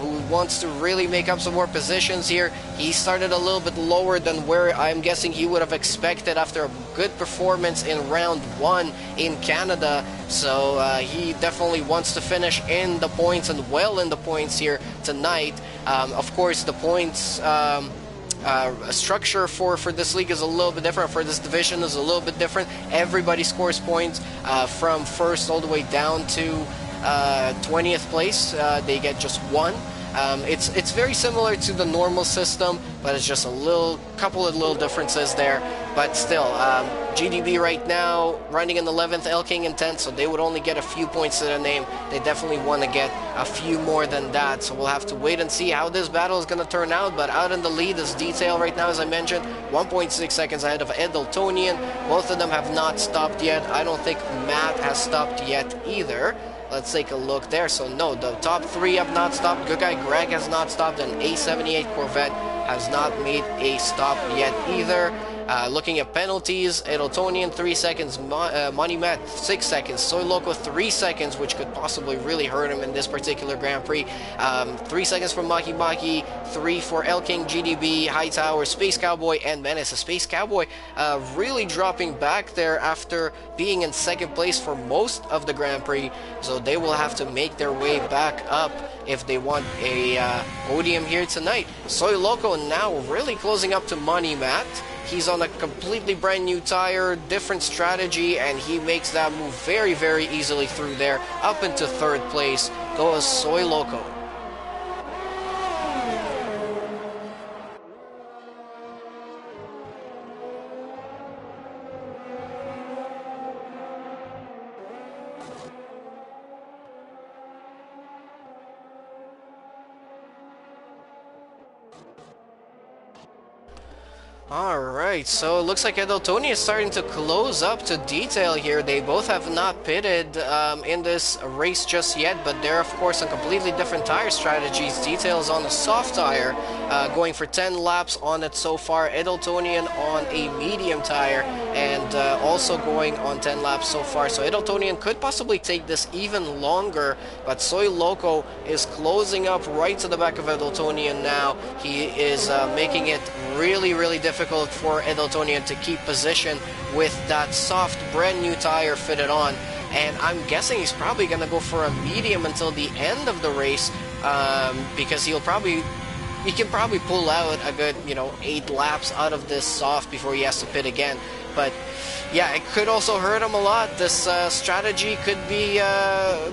who wants to really make up some more positions here. He started a little bit lower than where I'm guessing he would have expected after a good performance in round 1 in Canada. So he definitely wants to finish in the points and well in the points here tonight. Of course, the points structure for this league is a little bit different. For this division is a little bit different. Everybody scores points from 1st all the way down to 20th place. They get just 1. It's very similar to the normal system, but it's just a couple of little differences there. But still, GDB right now running in 11th, Elking in 10th, so they would only get a few points to their name. They definitely want to get a few more than that, so we'll have to wait and see how this battle is going to turn out. But out in the lead is Detail right now, as I mentioned, 1.6 seconds ahead of Edeltonian. Both of them have not stopped yet. I don't think Matt has stopped yet either. Let's take a look there. So no, the top 3 have not stopped. Good Guy Greg has not stopped, and A78 Corvette has not made a stop yet either. Looking at penalties, Edeltonian 3 seconds, Money Matt 6 seconds, Soy Loco 3 seconds, which could possibly really hurt him in this particular Grand Prix. 3 seconds for Maki Maki, 3 for Elking, GDB, Hightower, Space Cowboy, and Menace. The Space Cowboy really dropping back there after being in 2nd place for most of the Grand Prix, so they will have to make their way back up if they want a podium here tonight. Soy Loco now really closing up to Money Matt. He's on a completely brand new tire, different strategy, and he makes that move very, very easily through there. Up into 3rd place goes Soy Loco. Alright, so it looks like Edeltoni is starting to close up to detail here. They both have not pitted in this race just yet, but they're of course on completely different tire strategies. Detail is on a soft tire, going for 10 laps on it so far. Edeltonian on a medium tire, and also going on 10 laps so far. So Edeltonian could possibly take this even longer, but Soy Loco is closing up right to the back of Edeltonian now. He is making it really difficult for Edeltonian to keep position with that soft brand new tire fitted on, and I'm guessing he's probably gonna go for a medium until the end of the race, because he can probably pull out a good 8 laps out of this soft before he has to pit again. But yeah, it could also hurt him a lot. This strategy could be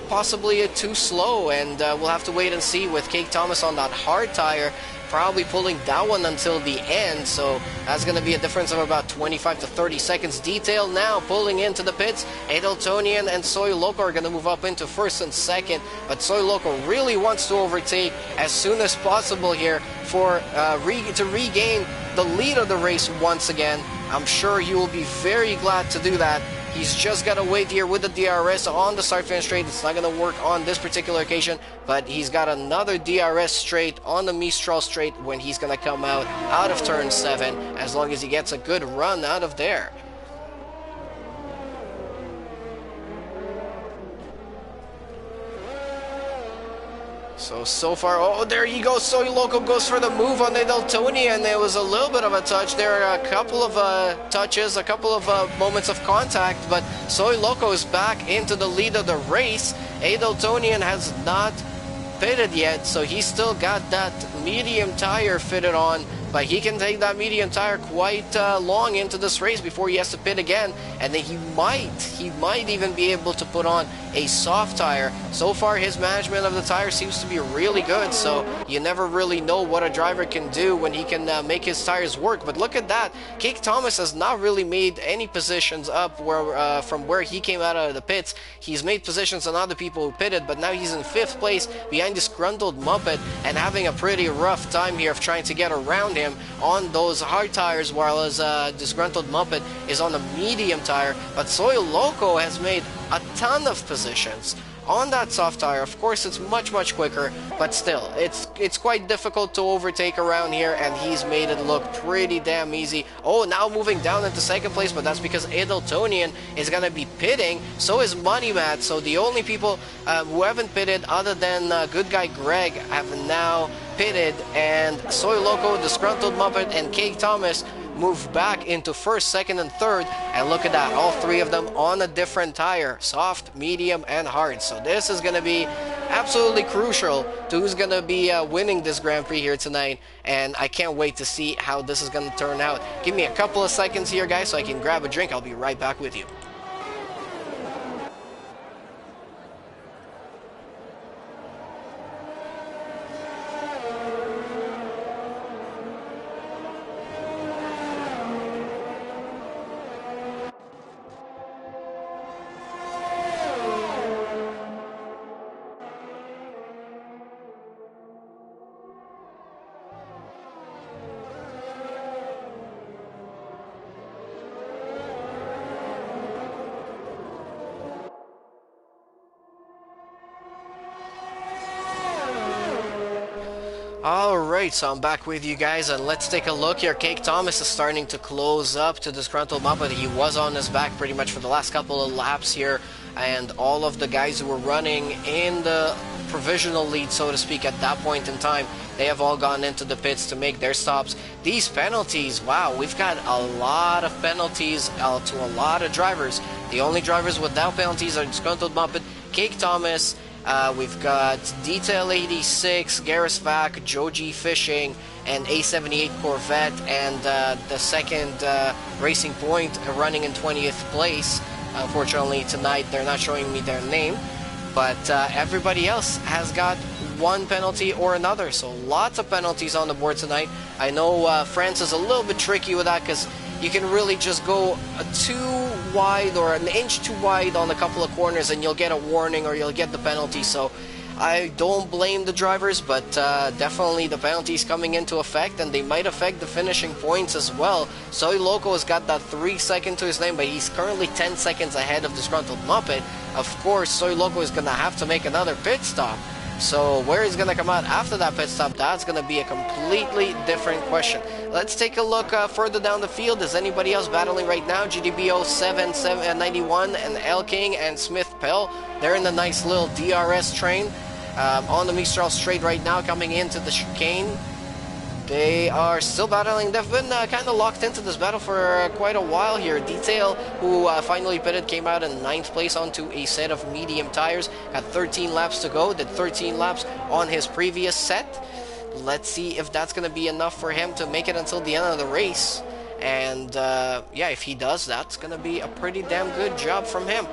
possibly too slow, and we'll have to wait and see with Cake Thomas on that hard tire, probably pulling that one until the end. So that's going to be a difference of about 25 to 30 seconds. Detail now pulling into the pits. Edeltonian and Soy Loco are going to move up into first and second, but Soy Loco really wants to overtake as soon as possible here for to regain the lead of the race once again. I'm sure he will be very glad to do that. He's just got to wait here with the DRS on the start-finish straight. It's not going to work on this particular occasion, but he's got another DRS straight on the Mistral straight when he's going to come out of turn 7, as long as he gets a good run out of there. So far, oh, there you go. Soy Loco goes for the move on Edeltonian, and there was a little bit of a touch. There are a couple of touches, a couple of moments of contact, but Soy Loco is back into the lead of the race. Edeltonian has not pitted yet, so he's still got that medium tire fitted on, but he can take that medium tire quite long into this race before he has to pit again, and then he might even be able to put on a soft tire. So far, his management of the tire seems to be really good, so you never really know what a driver can do when he can make his tires work. But look at that. Cake Thomas has not really made any positions up from where he came out of the pits. He's made positions on other people who pitted, but now he's in 5th place behind Disgruntled Muppet and having a pretty rough time here of trying to get around him on those hard tires, while his Disgruntled Muppet is on a medium tire. But Soy Loco has made a ton of positions on that soft tire. Of course, it's much quicker, but still, it's quite difficult to overtake around here, and he's made it look pretty damn easy. Oh, now moving down into 2nd place, but that's because Edeltonian is gonna be pitting. So is Money Matt. So the only people who haven't pitted, other than good guy Greg, have now pitted, and Soy Loco, Disgruntled Muppet, and Cake Thomas move back into 1st, 2nd, and 3rd, and look at that, all 3 of them on a different tire, soft, medium, and hard. So this is going to be absolutely crucial to who's going to be winning this Grand Prix here tonight, and I can't wait to see how this is going to turn out. Give me a couple of seconds here, guys, so I can grab a drink. I'll be right back with you. Alright, so I'm back with you guys, and let's take a look here. Cake Thomas is starting to close up to Disgruntled Muppet. He was on his back pretty much for the last couple of laps here, and all of the guys who were running in the provisional lead, so to speak, at that point in time, they have all gone into the pits to make their stops. These penalties, wow, we've got a lot of penalties to a lot of drivers. The only drivers without penalties are Disgruntled Muppet, Cake Thomas, we've got Detail 86, Garrus Vac, Joji Fishing, and A78 Corvette, and the second Racing Point running in 20th place. Unfortunately, tonight they're not showing me their name, but everybody else has got one penalty or another, so lots of penalties on the board tonight. I know France is a little bit tricky with that, because you can really just go too wide or an inch too wide on a couple of corners and you'll get a warning or you'll get the penalty. So I don't blame the drivers, but definitely the penalties coming into effect, and they might affect the finishing points as well. Soy Loco has got that 3 seconds to his name, but he's currently 10 seconds ahead of Disgruntled Muppet. Of course, Soy Loco is going to have to make another pit stop. So where he's going to come out after that pit stop, that's going to be a completely different question. Let's take a look further down the field. Is anybody else battling right now? GDBO 791 and L King and Smith Pell. They're in the nice little DRS train on the Mistral straight right now, coming into the chicane. They are still battling. They've been kind of locked into this battle for quite a while here. Detail, who finally pitted, came out in 9th place onto a set of medium tires. Got 13 laps to go. Did 13 laps on his previous set. Let's see if that's going to be enough for him to make it until the end of the race. And yeah, if he does, that's going to be a pretty damn good job from him.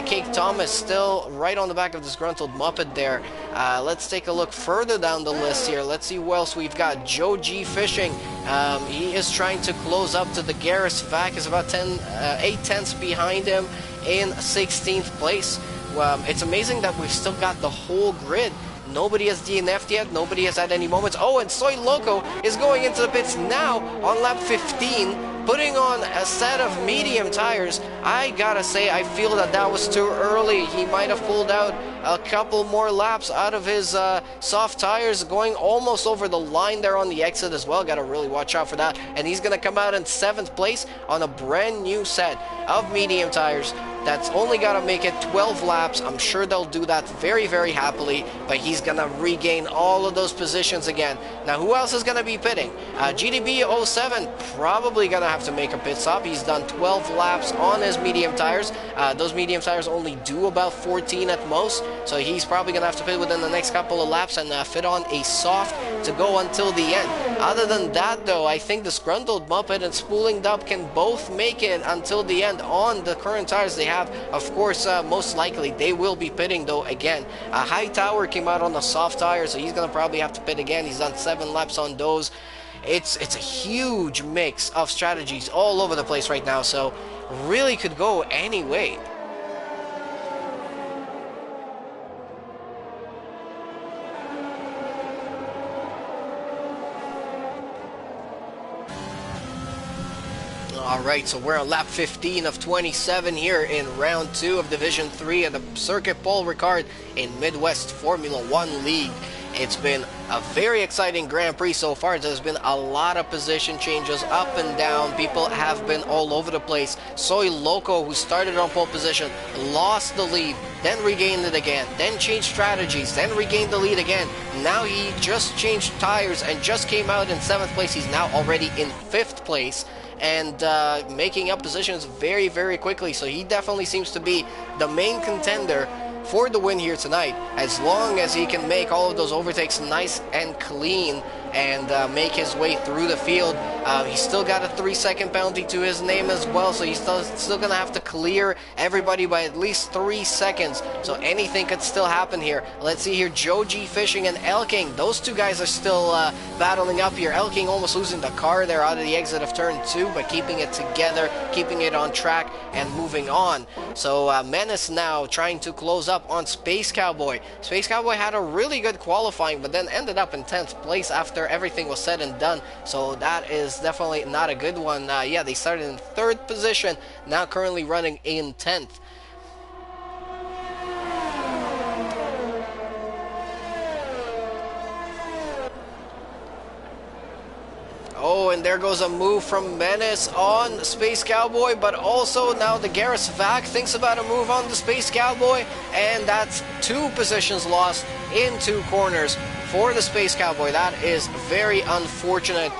Cake Thomas still right on the back of Disgruntled Muppet there. Let's take a look further down the list here. Let's see who else we've got. Joe G Fishing. He is trying to close up to the Garrus. Vac is about 8 tenths behind him in 16th place. It's amazing that we've still got the whole grid. Nobody has DNF'd yet. Nobody has had any moments. Oh, and Soy Loco is going into the pits now on lap 15, putting on a set of medium tires. I gotta say, I feel that that was too early. He might have pulled out a couple more laps out of his soft tires, going almost over the line there on the exit as well. Gotta really watch out for that. And he's gonna come out in 7th place on a brand new set of medium tires. That's only got to make it 12 laps. I'm sure they'll do that very, very happily, but he's going to regain all of those positions again. Now, who else is going to be pitting? GDB07 probably going to have to make a pit stop. He's done 12 laps on his medium tires. Those medium tires only do about 14 at most, so he's probably going to have to pit within the next couple of laps and fit on a soft to go until the end. Other than that, though, I think Disgruntled Muppet and Spooling Dub can both make it until the end on the current tires they have. Of course, most likely they will be pitting though again. High Tower came out on the soft tire, so he's gonna probably have to pit again. He's done 7 laps on those. It's a huge mix of strategies all over the place right now, so really could go any way. Alright, so we're on lap 15 of 27 here in round 2 of Division 3 of the Circuit Paul Ricard in Midwest Formula 1 League. It's been a very exciting Grand Prix so far. There's been a lot of position changes up and down. People have been all over the place. Soy Loco, who started on pole position, lost the lead, then regained it again, then changed strategies, then regained the lead again. Now he just changed tires and just came out in 7th place. He's now already in 5th place. And making up positions very, very quickly. So he definitely seems to be the main contender for the win here tonight, as long as he can make all of those overtakes nice and clean and make his way through the field. He's still got a 3-second penalty to his name as well, so he's still gonna have to clear everybody by at least 3 seconds, so anything could still happen here. Let's see here, Joe G Fishing and El King, those two guys are still battling up here. El King almost losing the car there out of the exit of turn 2, but keeping it together, keeping it on track and moving on. So Menace now trying to close up on Space Cowboy. Space Cowboy had a really good qualifying, but then ended up in 10th place after everything was said and done, so that is definitely not a good one. Yeah, they started in 3rd position, now currently running in 10th. Oh, and there goes a move from Menace on Space Cowboy, but also now the Garrus Vac thinks about a move on the Space Cowboy, and that's 2 positions lost in 2 corners for the Space Cowboy. That is very unfortunate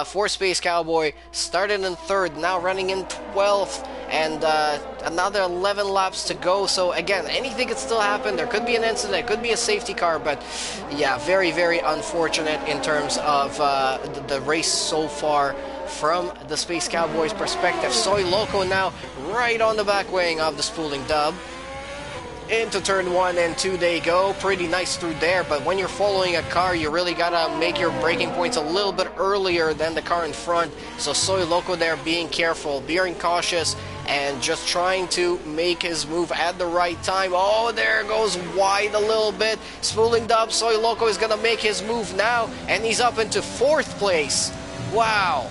for Space Cowboy. Started in 3rd, now running in 12th, and another 11 laps to go. So again, anything could still happen. There could be an incident, it could be a safety car, but yeah, very, very unfortunate in terms of the race so far from the Space Cowboy's perspective. Soy Loco now right on the back wing of the Spooling Dub. Into turn 1 and 2 they go. Pretty nice through there, but when you're following a car, you really gotta make your braking points a little bit earlier than the car in front. So Soy Loco there being careful, being cautious, and just trying to make his move at the right time. Oh, there goes wide a little bit. Spooling up, Soy Loco is going to make his move now, and he's up into 4th place. Wow.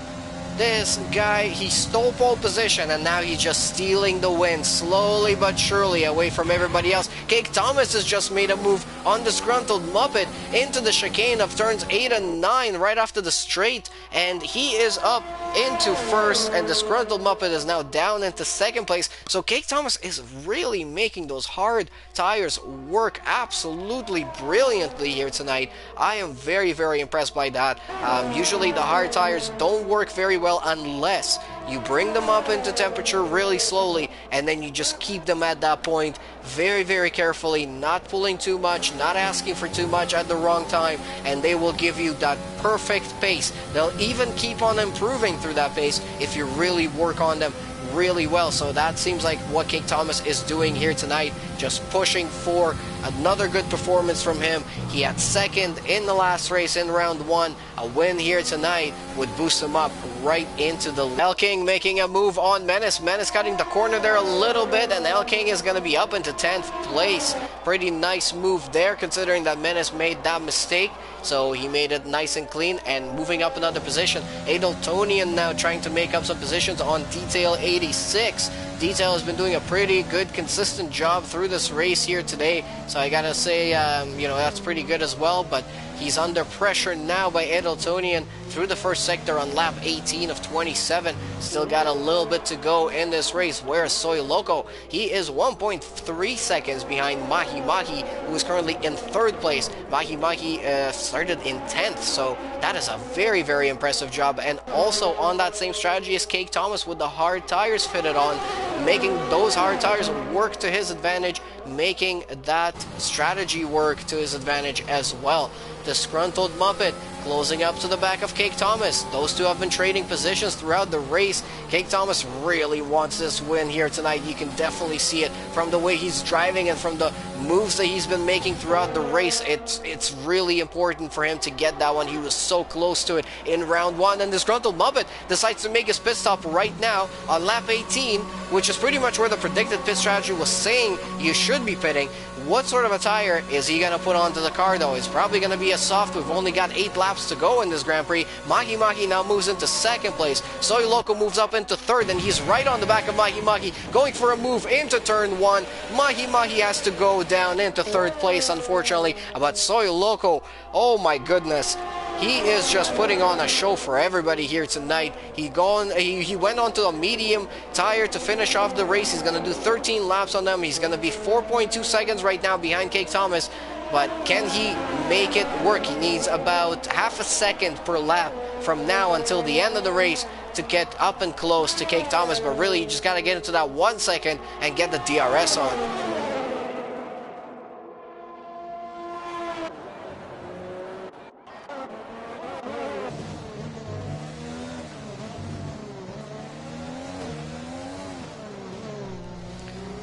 This guy, he stole pole position, and now he's just stealing the win slowly but surely away from everybody else. Cake Thomas has just made a move on Disgruntled Muppet into the chicane of turns 8 and 9 right after the straight, and he is up into 1st, and Disgruntled Muppet is now down into 2nd place. So Cake Thomas is really making those hard tires work absolutely brilliantly here tonight. I am very, very impressed by that. Usually the hard tires don't work very well unless you bring them up into temperature really slowly, and then you just keep them at that point very, very carefully, not pulling too much, not asking for too much at the wrong time, and they will give you that perfect pace. They'll even keep on improving through that pace if you really work on them really well. So that seems like what Cake Thomas is doing here tonight, just pushing for another good performance from him. He had 2nd in the last race in round 1. A win here tonight would boost him up right into the El King making a move on Menace. Menace cutting the corner there a little bit, and El King is going to be up into 10th place. Pretty nice move there considering that Menace made that mistake. So he made it nice and clean and moving up another position. Adoltonian now trying to make up some positions on Detail 86. Detail has been doing a pretty good, consistent job through this race here today. So I gotta say, you know, that's pretty good as well. But he's under pressure now by Adoltonian through the 1st sector on lap 18 of 27. Still got a little bit to go in this race. Whereas Soy Loco, he is 1.3 seconds behind Mahi Mahi, who is currently in 3rd place. Mahi Mahi started in 10th, so that is a very, very impressive job. And also on that same strategy is Cake Thomas with the hard tires fitted on, making those hard tires work to his advantage, making that strategy work to his advantage as well. Disgruntled Muppet closing up to the back of Cake Thomas. Those two have been trading positions throughout the race. Cake Thomas really wants this win here tonight. You can definitely see it from the way he's driving and from the moves that he's been making throughout the race. It's really important for him to get that one. He was so close to it in round 1, and Disgruntled Muppet decides to make his pit stop right now on lap 18, which is pretty much where the predicted pit strategy was saying you should be pitting. What sort of a tire is he going to put onto the car, though? It's probably going to be a soft. We've only got 8 laps to go in this Grand Prix. Mahi Mahi now moves into 2nd place. Soy Loco moves up into 3rd, and he's right on the back of Mahi Mahi, going for a move into turn 1. Mahi Mahi has to go down into 3rd place, unfortunately. But Soy Loco, oh my goodness. He is just putting on a show for everybody here tonight. He went on to a medium tire to finish off the race. He's going to do 13 laps on them. He's going to be 4.2 seconds right now behind Cake Thomas. But can he make it work? He needs about half a second per lap from now until the end of the race to get up and close to Cake Thomas. But really, you just got to get into that 1 second and get the DRS on.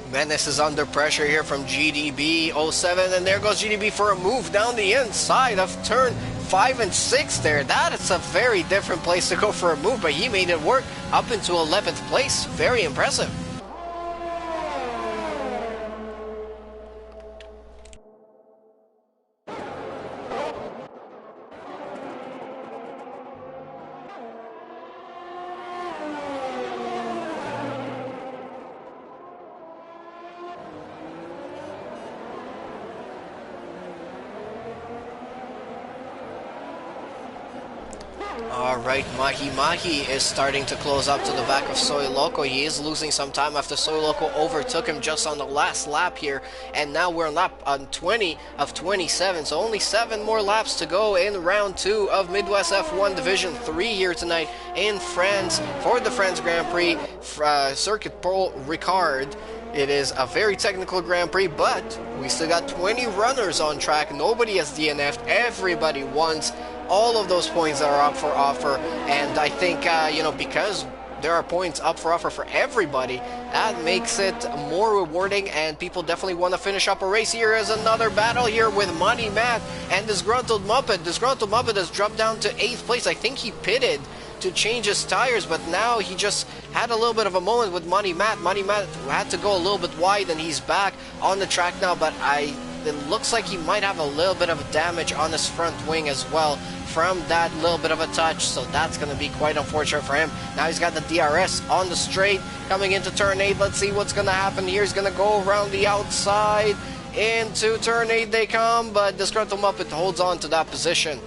Menace is under pressure here from GDB 07, and there goes GDB for a move down the inside of turn 5 and 6 there. That is a very different place to go for a move, but he made it work up into 11th place. Very impressive. Alright, Mahi Mahi is starting to close up to the back of Soy Loco. He is losing some time after Soy Loco overtook him just on the last lap here. And now we're on 20 of 27, so only 7 more laps to go in round 2 of Midwest F1 Division 3 here tonight in France for the France Grand Prix Circuit Paul Ricard. It is a very technical Grand Prix, but we still got 20 runners on track. Nobody has DNF'd. Everybody wants all of those points that are up for offer, and I think you know, because there are points up for offer for everybody, that makes it more rewarding, and people definitely want to finish up a race. Here is another battle here with Money Matt and Disgruntled Muppet. Disgruntled Muppet has dropped down to 8th place. I think he pitted to change his tires, but now he just had a little bit of a moment with Money Matt. Money Matt had to go a little bit wide, and he's back on the track now, but it looks like he might have a little bit of damage on his front wing as well from that little bit of a touch, so that's going to be quite unfortunate for him. Now he's got the DRS on the straight coming into turn 8. Let's see what's going to happen here. He's going to go around the outside. Into turn 8 they come, but Disgruntled Muppet holds on to that position.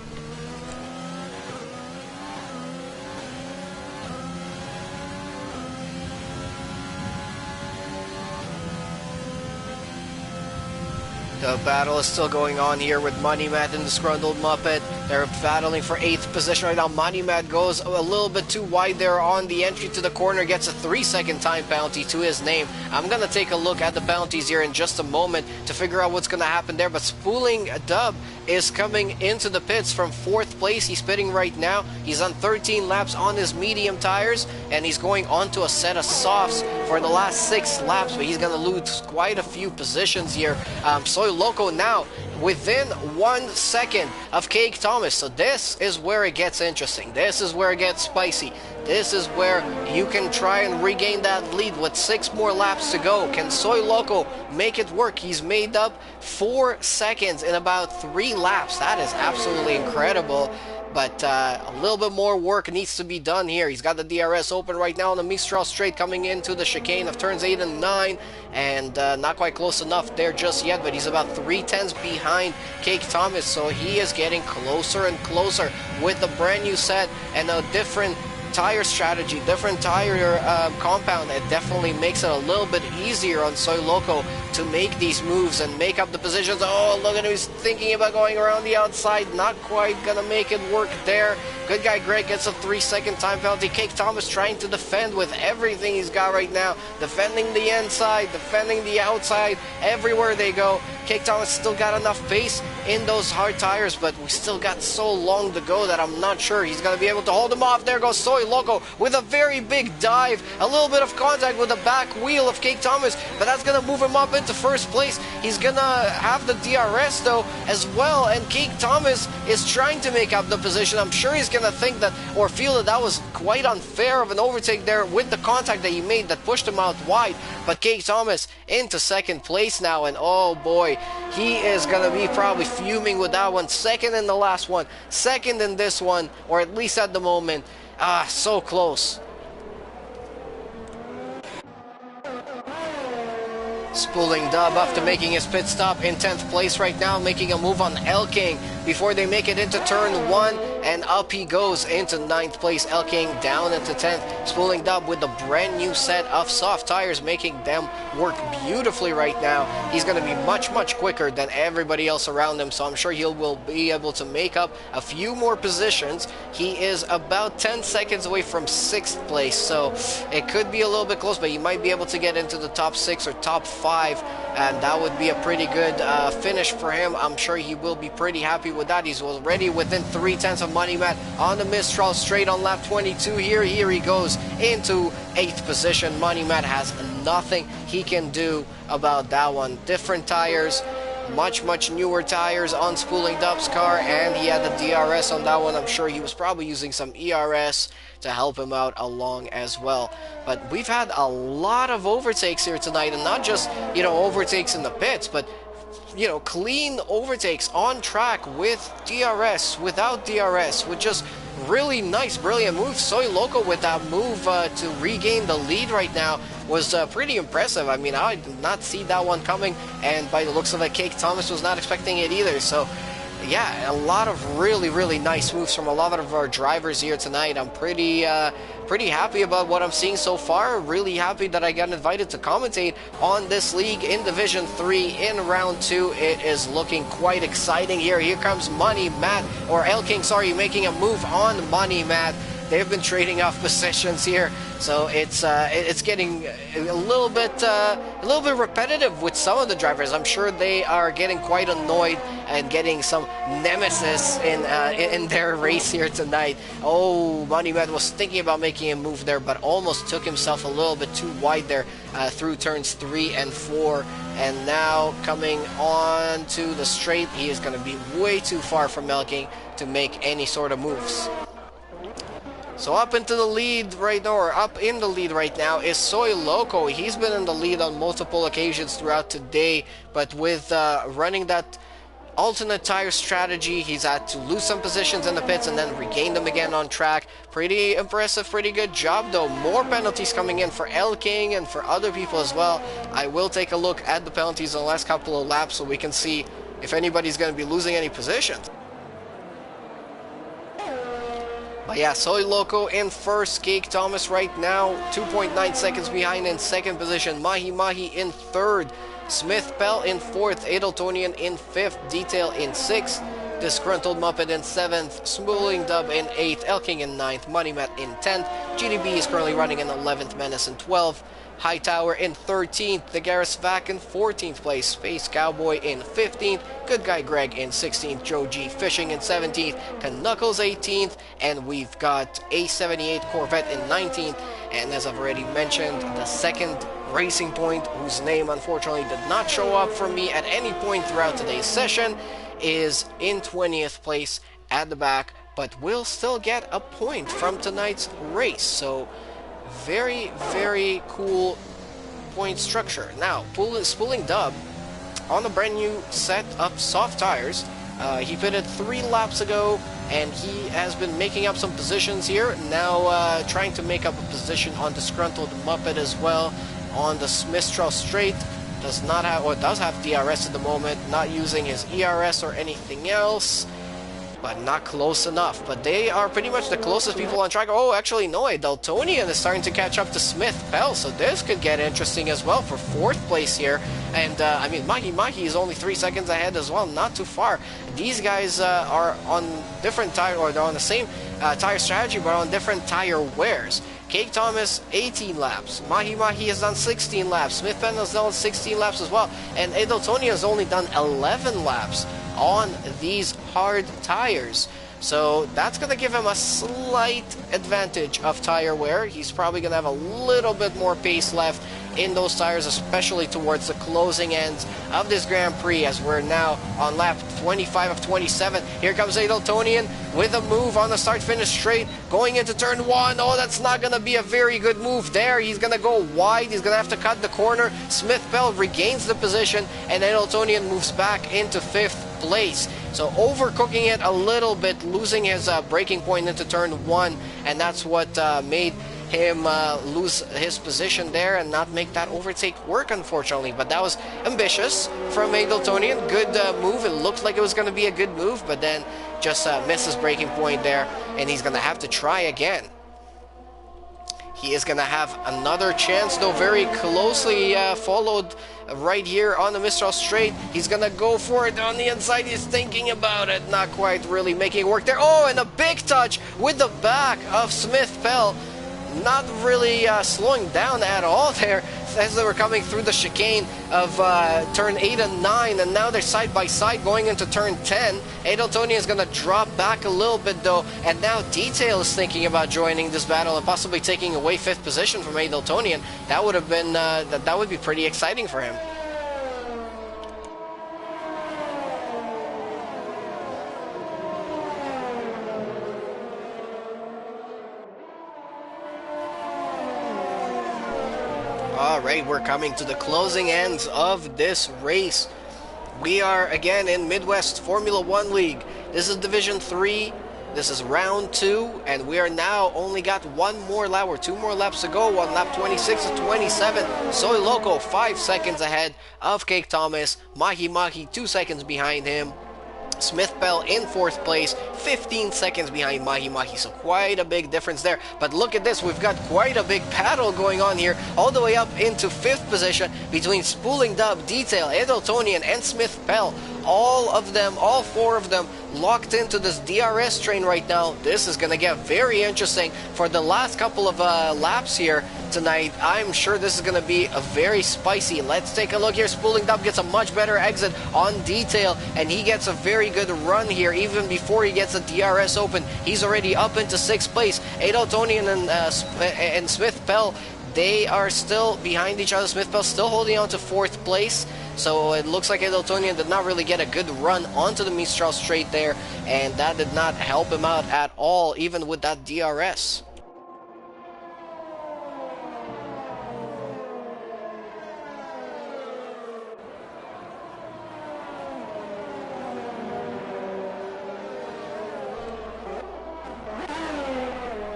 The battle is still going on here with Money Matt and Disgruntled Muppet. They're battling for 8th position right now. Money Matt goes a little bit too wide there on the entry to the corner, gets a 3-second time penalty to his name. I'm going to take a look at the penalties here in just a moment to figure out what's going to happen there, but Spooling Dub is coming into the pits from 4th place. He's pitting right now. He's on 13 laps on his medium tires, and he's going onto a set of softs for the last 6 laps, but he's going to lose quite a few positions here. Soy Loco now within 1 second of Cake Thomas. So this is where it gets interesting. This is where it gets spicy. This is where you can try and regain that lead with 6 more laps to go. Can Soy Loco make it work? He's made up 4 seconds in about 3 laps. That is absolutely incredible. But a little bit more work needs to be done here. He's got the DRS open right now on the Mistral straight coming into the chicane of turns 8 and 9. And not quite close enough there just yet, but he's about 3/10 behind Cake Thomas. So he is getting closer and closer with a brand new set and a different tire strategy, different tire compound. It definitely makes it a little bit easier on Soy Loco to make these moves and make up the positions. Oh, look at him, he's thinking about going around the outside, not quite gonna make it work there. Good guy Greg gets a 3-second time penalty. Cake Thomas trying to defend with everything he's got right now, defending the inside, defending the outside, everywhere they go. Cake Thomas still got enough pace in those hard tires, but we still got so long to go that I'm not sure he's going to be able to hold him off. There goes Soy Loco with a very big dive, a little bit of contact with the back wheel of Cake Thomas, but that's going to move him up into 1st place. He's going to have the DRS though as well, and Cake Thomas is trying to make up the position. I'm sure he's going to think that, or feel that that was quite unfair of an overtake there with the contact that he made that pushed him out wide, but Cake Thomas into 2nd place now, and oh boy, he is going to be probably fuming with that one. 2nd in the last one, 2nd in this one, or at least at the moment. So close. Spooling Dub after making his pit stop in 10th place right now, making a move on El King before they make it into turn 1, and up he goes into 9th place. El King down into 10th. Spooling Dub with a brand new set of soft tires, making them work beautifully right now. He's going to be much quicker than everybody else around him, so I'm sure he will be able to make up a few more positions. He is about 10 seconds away from 6th place, so it could be a little bit close, but he might be able to get into the top 6 or top 5, and that would be a pretty good finish for him. I'm sure he will be pretty happy with that. He's already within 3/10 of Money Matt on the Mistral straight on lap 22 here. Here he goes into 8th position. Money Matt has nothing he can do about that one. Different tires, much newer tires on Spooling Dub's car, and he had the DRS on that one. I'm sure he was probably using some ERS to help him out along as well. But we've had a lot of overtakes here tonight, and not just, you know, overtakes in the pits, but, you know, clean overtakes on track with DRS, without DRS, with just really nice, brilliant moves. Soy Loco with that move to regain the lead right now was pretty impressive. I mean, I did not see that one coming, and by the looks of it, Cake Thomas was not expecting it either. So yeah, a lot of really nice moves from a lot of our drivers here tonight. I'm pretty happy about what I'm seeing so far. Really happy that I got invited to commentate on this league in Division 3 in round 2. It is looking quite exciting here. Here comes Money Matt, or El King, sorry, making a move on Money Matt. They've been trading off positions here, so it's getting a little bit repetitive with some of the drivers. I'm sure they are getting quite annoyed and getting some nemesis in their race here tonight. Oh, Money Man was thinking about making a move there, but almost took himself a little bit too wide there through turns 3 and 4. And now coming on to the straight, he is going to be way too far from Melking to make any sort of moves. So up into the lead right now, or up in the lead right now, is Soy Loco. He's been in the lead on multiple occasions throughout today, but with running that alternate tire strategy, he's had to lose some positions in the pits and then regain them again on track. Pretty impressive, pretty good job though. More penalties coming in for El King and for other people as well. I will take a look at the penalties in the last couple of laps so we can see if anybody's going to be losing any positions. But yeah, Soy Loco in first, Cake Thomas right now 2.9 seconds behind in second position, Mahi Mahi in third, Smith Pell in fourth, Adeltonian in fifth, Detail in sixth, Disgruntled Muppet in seventh, Smooling Dub in eighth, El King in ninth, Money Matt in 10th, GDB is currently running in 11th, Menace in 12th, Hightower in 13th, the Garrus Vac in 14th place, Space Cowboy in 15th, Good Guy Greg in 16th, Joe G Fishing in 17th, Knuckles 18th, and we've got A78 Corvette in 19th, and as I've already mentioned, the second Racing Point, whose name unfortunately did not show up for me at any point throughout today's session, is in 20th place at the back, but will still get a point from tonight's race. So very, very cool point structure. Now, Spooling Dub on a brand new set of soft tires. He pitted 3 laps ago, and he has been making up some positions here. Now trying to make up a position on Disgruntled Muppet as well. On the Mistral Straight, does not have, or does have DRS at the moment, not using his ERS or anything else, but not close enough. But they are pretty much the closest people on track. Oh, actually, no, Daltonian is starting to catch up to Smith Pell, so this could get interesting as well for 4th place here. And, I mean, Mahi Mahi is only 3 seconds ahead as well, not too far. These guys are on different tire, or they're on the same tire strategy, but on different tire wears. Cake Thomas, 18 laps. Mahi Mahi has done 16 laps. Smith Pell has done 16 laps as well. And Adeltonia has only done 11 laps on these hard tires. So that's going to give him a slight advantage of tire wear. He's probably going to have a little bit more pace left in those tires, especially towards the closing ends of this Grand Prix, as we're now on lap 25 of 27. Here comes Adeltonian with a move on the start-finish straight, going into turn 1. Oh, that's not going to be a very good move there. He's going to go wide. He's going to have to cut the corner. Smith Pell regains the position, and Adeltonian moves back into 5th place. So overcooking it a little bit, losing his braking point into turn 1, and that's what made him lose his position there and not make that overtake work, unfortunately. But that was ambitious from Adeltonian. Good move. It looked like it was going to be a good move, but then just missed his braking point there, and he's going to have to try again. He is going to have another chance, though very closely followed right here on the Mistral Straight. He's going to go for it on the inside. He's thinking about it, not quite really making it work there. Oh, and a big touch with the back of Smith Pell. Not really slowing down at all there as they were coming through the chicane of turn 8 and 9, and now they're side by side going into turn 10. Adeltonian is going to drop back a little bit though, and now Detail is thinking about joining this battle and possibly taking away 5th position from Adeltonian. That would have been that would be pretty exciting for him. Alright, we're coming to the closing ends of this race. We are again in Midwest Formula 1 League. This is Division 3. This is round 2, and we are now only got 1 more lap or 2 more laps to go on lap 26 to 27. Soy Loco 5 seconds ahead of Cake Thomas. Mahi Mahi 2 seconds behind him. Smith Pell in 4th place, 15 seconds behind Mahi Mahi, so quite a big difference there. But look at this, we've got quite a big battle going on here, all the way up into 5th position between Spooling Dub, Detail, Adeltonian, and Smith Pell. All of them, all 4 of them, locked into this DRS train right now. This is going to get very interesting for the last couple of laps here tonight. I'm sure this is going to be a very spicy. Let's take a look here. Spooling Dub gets a much better exit on Detail, and he gets a very good run here even before he gets the DRS open. He's already up into 6th place. Adeltonian and Smith Pell, they are still behind each other. Smith Pell still holding on to 4th place. So it looks like Adeltonian did not really get a good run onto the Mistral Straight there, and that did not help him out at all, even with that DRS.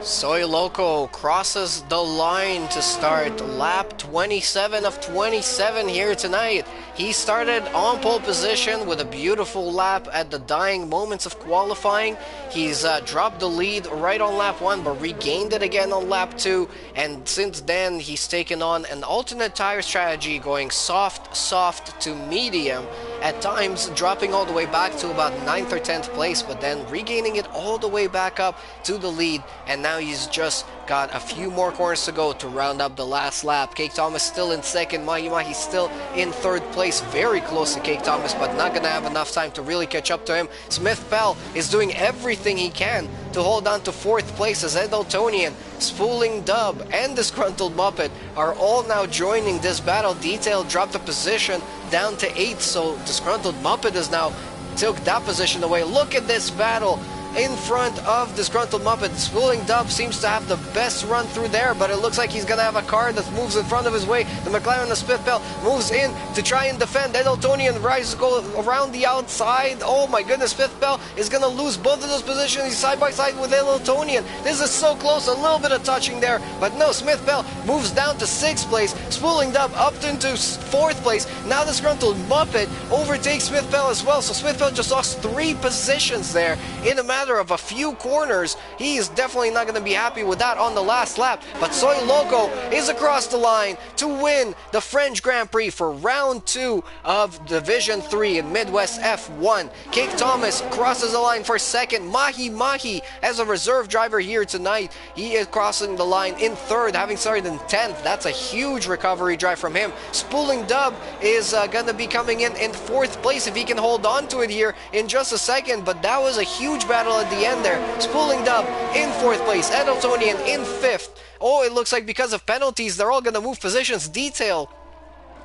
Soy Loco crosses the line to start lap 27 of 27 here tonight. He started on pole position with a beautiful lap at the dying moments of qualifying. He's dropped the lead right on lap 1 but regained it again on lap 2, and since then he's taken on an alternate tire strategy, going soft to medium, at times dropping all the way back to about 9th or 10th place, but then regaining it all the way back up to the lead, and now he's just got a few more corners to go to round up the last lap. Cake Thomas still in second, Mahi Mahi still in third place, very close to Cake Thomas, but not gonna have enough time to really catch up to him. Smith Pell is doing everything he can to hold on to fourth place as Ed Eltonian, Spooling Dub, and Disgruntled Muppet are all now joining this battle. Detail dropped a position down to 8th, so Disgruntled Muppet is now took that position away. Look at this battle in front of Disgruntled Muppet. Spooling Dub seems to have the best run through there, but it looks like he's gonna have a car that moves in front of his way. The McLaren, the Smith Pell, moves in to try and defend. Ed Eltonian rises, go around the outside. Oh my goodness, Smith Pell is gonna lose both of those positions. He's side by side with Ed Eltonian. This is so close, a little bit of touching there, but no, Smith Pell moves down to 6th place. Spooling Dub up into 4th place. Now Disgruntled Muppet overtakes Smith Pell as well, so Smith Pell just lost 3 positions there in a matter of a few corners. He is definitely not going to be happy with that on the last lap, but Soy Loco is across the line to win the French Grand Prix for round 2 of Division 3 in Midwest F1. Cake Thomas crosses the line for second. Mahi Mahi as a reserve driver here tonight, he is crossing the line in third, having started in 10th. That's a huge recovery drive from him. Spooling Dub is going to be coming in 4th place if he can hold on to it here in just a second, but that was a huge battle at the end there. Spooling Dub in 4th place, Ed Eltonian in 5th. Oh, it looks like because of penalties, they're all going to move positions. Detail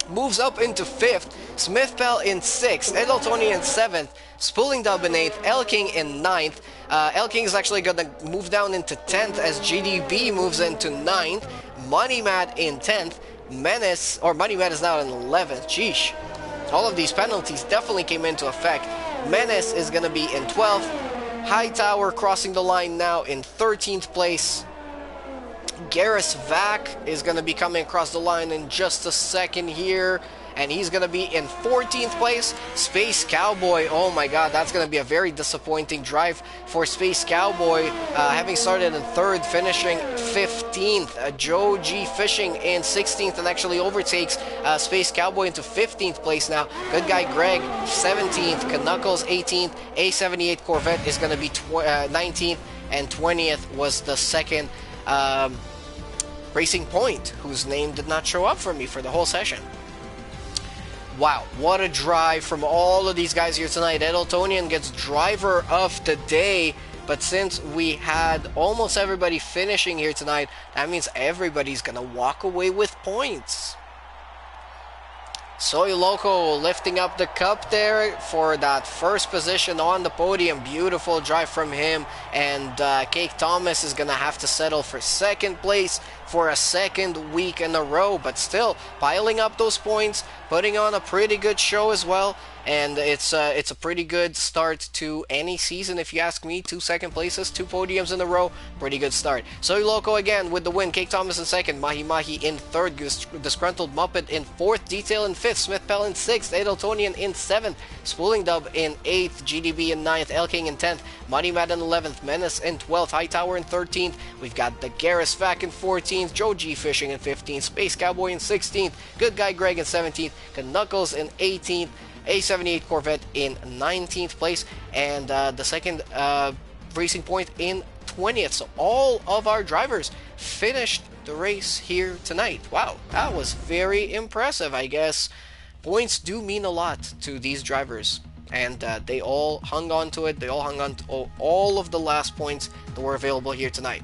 moves up into 5th, Smith Pell in 6th, Ed Eltonian in 7th, Spooling Dub in 8th, El King in 9th. El King is actually going to move down into 10th as GDB moves into 9th, Money Matt in 10th, Menace, or Money Matt is now in 11th. Sheesh. All of these penalties definitely came into effect. Menace is going to be in 12th. Hightower crossing the line now in 13th place. Garrus Vac is going to be coming across the line in just a second here, and he's going to be in 14th place. Space Cowboy, oh my god, that's going to be a very disappointing drive for Space Cowboy, having started in 3rd, finishing 15th. Joe G Fishing in 16th and actually overtakes Space Cowboy into 15th place now. Good Guy Greg 17th, Knuckles 18th, A78 Corvette is going to be 19th, and 20th was the second Racing Point, whose name did not show up for me for the whole session. Wow, what a drive from all of these guys here tonight. Ed Eltonian gets driver of the day, but since we had almost everybody finishing here tonight, that means everybody's gonna walk away with points. Soy Loco lifting up the cup there for that first position on the podium. Beautiful drive from him, and Cake Thomas is gonna have to settle for 2nd place for a 2nd week in a row, but still piling up those points, putting on a pretty good show as well, and it's a pretty good start to any season if you ask me. 2 2nd places, 2 podiums in a row, pretty good start. Soy Loco again with the win. Cake Thomas in 2nd, Mahi Mahi in 3rd, Disgruntled Muppet in 4th, Detail in 5th, Smith Pell in 6th, Ed Eltonian in 7th, Spooling Dub in 8th, GDB in 9th, El King in 10th, Money Mad in 11th, Menace in 12th, Hightower in 13th, we've got the Garrus Vac in 14th, Joe G Fishing in 15th, Space Cowboy in 16th, Good Guy Greg in 17th, Knuckles in 18th, A78 Corvette in 19th place, and the second Racing Point in 20th. So all of our drivers finished the race here tonight. Wow, that was very impressive. I guess points do mean a lot to these drivers, and they all hung on to it. They all hung on to all of the last points that were available here tonight.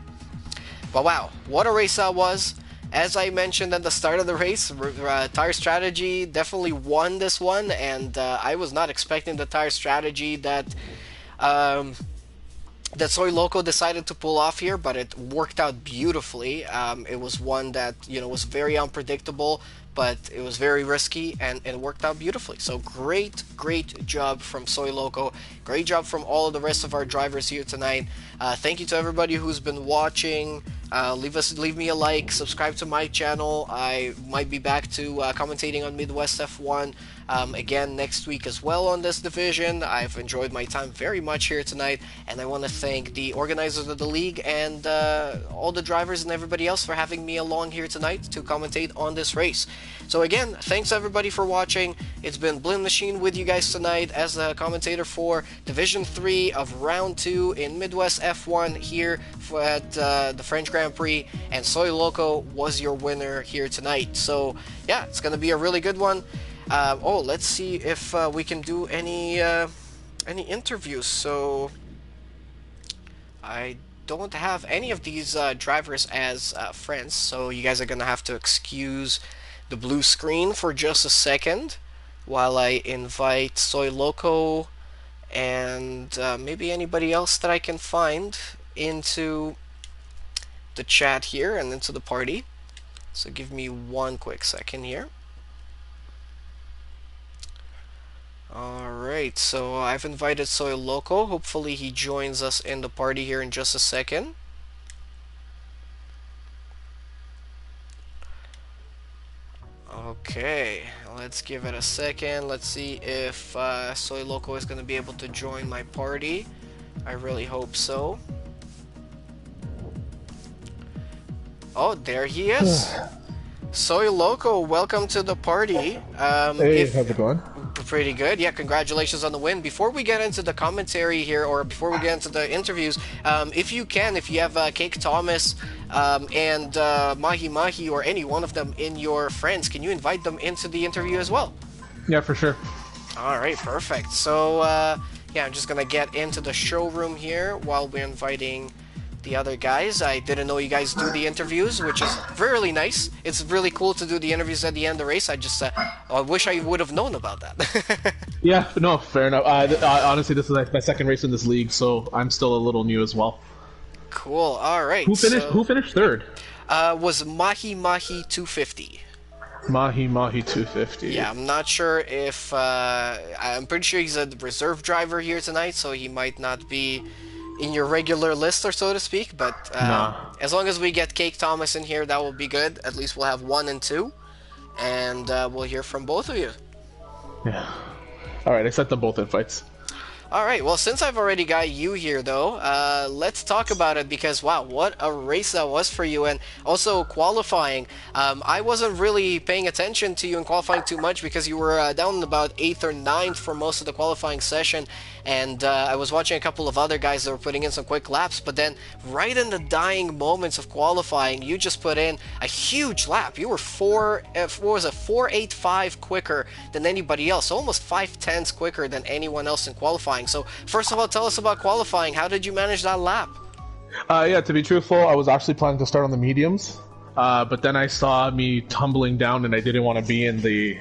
But wow, what a race that was. As I mentioned at the start of the race, Tire Strategy definitely won this one, and I was not expecting the Tire Strategy that that Soy Loco decided to pull off here, but it worked out beautifully. It was one that, you know, was very unpredictable, but it was very risky, and it worked out beautifully. So great job from Soy Loco. Great job from all of the rest of our drivers here tonight. Thank you to everybody who's been watching. Leave me a like, subscribe to my channel. I might be back to commentating on Midwest F1 again next week as well on this division. I've enjoyed my time very much here tonight, and I want to thank the organizers of the league and all the drivers and everybody else for having me along here tonight to commentate on this race. So again, thanks everybody for watching. It's been BLIN-MACHINE with you guys tonight as a commentator for Division 3 of Round 2 in Midwest F1 here at the French Grand Prix, and Soy Loco was your winner here tonight. So yeah, it's gonna be a really good one. Oh, let's see if we can do any interviews. So I don't have any of these drivers as friends, so you guys are gonna have to excuse the blue screen for just a second while I invite Soy Loco and maybe anybody else that I can find into the chat here and into the party. So give me one quick second here. Alright, so I've invited Soy Loco. Hopefully he joins us in the party here in just a second. Okay, let's give it a second. Let's see if Soy Loco is going to be able to join my party. I really hope so. Oh, there he is. Soy Loco, welcome to the party. Hey, how's it going? Pretty good. Yeah, congratulations on the win. Before we get into the commentary here, or before we get into the interviews, if you have Cake Thomas and Mahi Mahi or any one of them in your friends, can you invite them into the interview as well? Yeah, for sure. All right, perfect. So, yeah, I'm just going to get into the showroom here while we're inviting the other guys. I didn't know you guys do the interviews, which is really nice. It's really cool to do the interviews at the end of the race. I just I wish I would have known about that. Yeah, no, fair enough. Honestly, this is like my second race in this league, so I'm still a little new as well. Cool. All right. Who finished third? Was Mahi Mahi 250. Mahi 250. Yeah, I'm not sure if I'm pretty sure he's a reserve driver here tonight, so he might not be in your regular list, or so to speak, but as long as we get Cake Thomas in here, that will be good. At least we'll have 1 and 2, and we'll hear from both of you. Yeah. Alright, I sent them both invites. Alright, well, since I've already got you here, though, let's talk about it, because, wow, what a race that was for you, and also qualifying. I wasn't really paying attention to you in qualifying too much, because you were down about 8th or 9th for most of the qualifying session, and I was watching a couple of other guys that were putting in some quick laps, but then right in the dying moments of qualifying, you just put in a huge lap. You were 4.85 quicker than anybody else, so almost 5/10 quicker than anyone else in qualifying. So first of all, tell us about qualifying. How did you manage that lap? Yeah, to be truthful, I was actually planning to start on the mediums, but then I saw me tumbling down, and I didn't want to be in the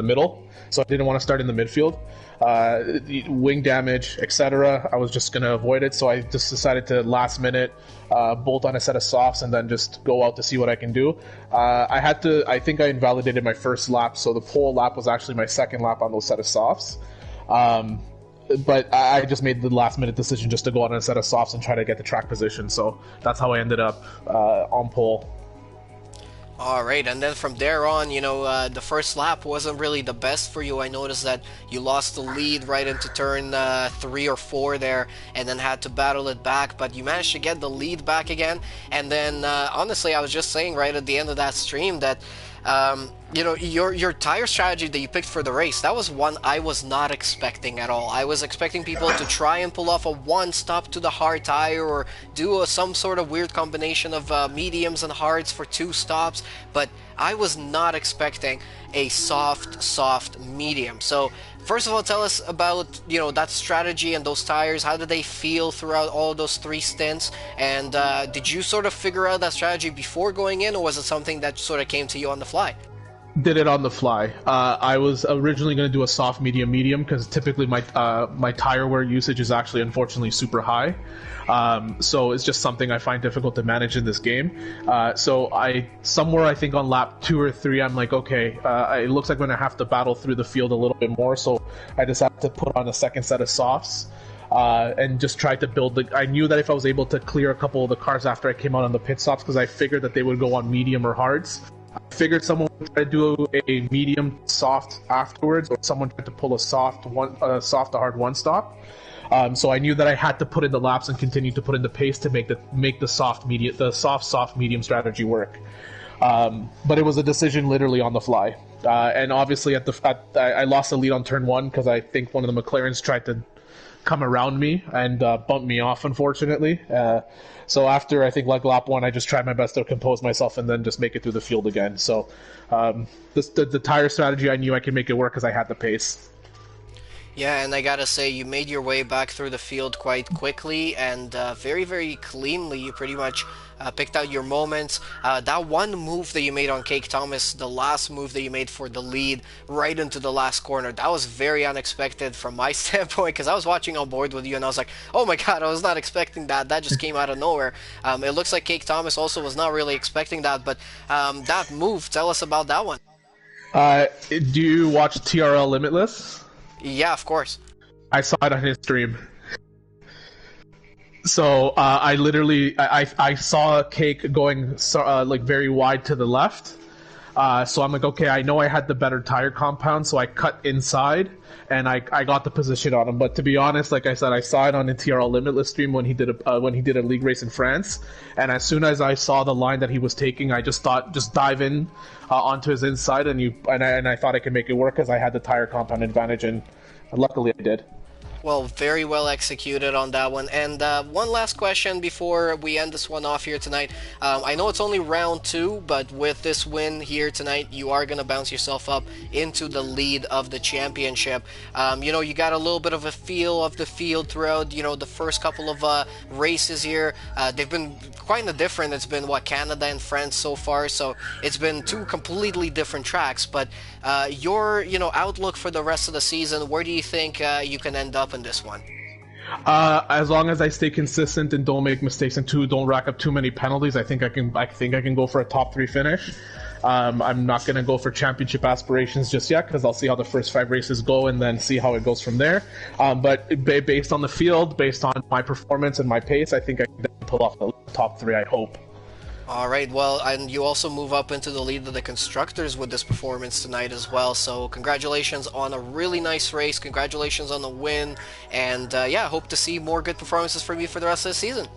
middle, so I didn't want to start in the midfield. Wing damage, etc. I was just gonna avoid it, so I just decided to last minute bolt on a set of softs and then just go out to see what I can do. I think I invalidated my first lap, so the pole lap was actually my second lap on those set of softs. But I just made the last minute decision just to go out on a set of softs and try to get the track position, so that's how I ended up on pole. Alright, and then from there on, you know, the first lap wasn't really the best for you. I noticed that you lost the lead right into turn 3 or 4 there, and then had to battle it back, but you managed to get the lead back again. And then, honestly, I was just saying right at the end of that stream that you know, your tire strategy that you picked for the race, that was one I was not expecting at all. I was expecting people to try and pull off a one stop to the hard tire, or do some sort of weird combination of mediums and hards for 2 stops, but I was not expecting a soft medium. So first of all, tell us about, you know, that strategy and those tires. How did they feel throughout all those 3 stints? And did you sort of figure out that strategy before going in, or was it something that sort of came to you on the fly? Did it on the fly. I was originally going to do a soft, medium, medium because typically my tire wear usage is actually unfortunately super high. So it's just something I find difficult to manage in this game. So somewhere I think on lap 2 or 3, I'm like, okay, it looks like I'm going to have to battle through the field a little bit more. So I decided to put on a second set of softs. And just tried to build I knew that if I was able to clear a couple of the cars after I came out on the pit stops, because I figured that they would go on medium or hards. I figured someone would try to do a medium soft afterwards, or someone tried to pull a soft to hard one stop. So I knew that I had to put in the laps and continue to put in the pace to make the soft medium strategy work. But it was a decision literally on the fly. And obviously I lost the lead on turn 1 because I think one of the McLarens tried to come around me and bump me off, unfortunately. So after, I think, like lap 1, I just tried my best to compose myself and then just make it through the field again. So the tire strategy, I knew I could make it work because I had the pace. Yeah, and I gotta say, you made your way back through the field quite quickly and very, very cleanly. You pretty much picked out your moments. That one move that you made on Cake Thomas, the last move that you made for the lead right into the last corner, that was very unexpected from my standpoint, because I was watching on board with you and I was like, oh my god, I was not expecting that. That just came out of nowhere. It looks like Cake Thomas also was not really expecting that, but that move, tell us about that one. Do you watch TRL Limitless? Yeah, of course. I saw it on his stream. So I literally I saw Cake going like very wide to the left. So I'm like, okay, I know I had the better tire compound, so I cut inside and I got the position on him. But to be honest, like I said, I saw it on the TRL Limitless stream when he did a league race in France. And as soon as I saw the line that he was taking, I just thought, just dive in onto his inside, and I thought I could make it work because I had the tire compound advantage, and luckily I did. Well, very well executed on that one. And one last question before we end this one off here tonight. I know it's only round 2, but with this win here tonight, you are going to bounce yourself up into the lead of the championship. You know, you got a little bit of a feel of the field throughout, you know, the first couple of races here. They've been quite different. It's been, Canada and France so far, so it's been 2 completely different tracks. But your, outlook for the rest of the season, where do you think you can end up in this one? As long as I stay consistent and don't make mistakes and don't rack up too many penalties, I think I can go for a top 3 finish. I'm not going to go for championship aspirations just yet because I'll see how the first 5 races go and then see how it goes from there. But based on the field, based on my performance and my pace, I think I can pull off the top 3, I hope. All right, well, and you also move up into the lead of the Constructors with this performance tonight as well, so congratulations on a really nice race, congratulations on the win, and yeah, hope to see more good performances from you for the rest of the season.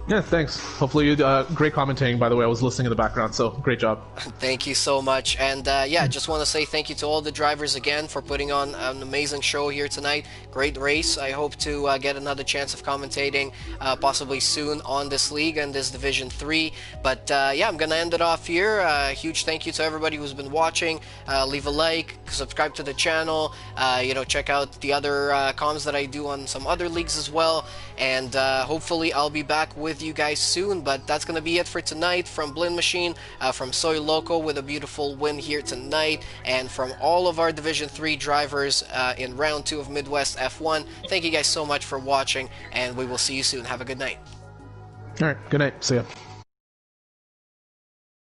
Yeah, thanks. Hopefully you great commentating, by the way. I was listening in the background, so great job. Thank you so much. And yeah, just want to say thank you to all the drivers again for putting on an amazing show here tonight. Great race. I hope to get another chance of commentating possibly soon on this league and this Division 3. But yeah, I'm going to end it off here. Huge thank you to everybody who's been watching. Leave a like, subscribe to the channel, check out the other comms that I do on some other leagues as well. And hopefully I'll be back with you guys soon, but that's gonna be it for tonight from BLIN-MACHINE, from Soy Loco with a beautiful win here tonight, and from all of our Division 3 drivers in round 2 of Midwest F1. Thank you guys so much for watching, and we will see you soon. Have a good night. All right, good night. See ya.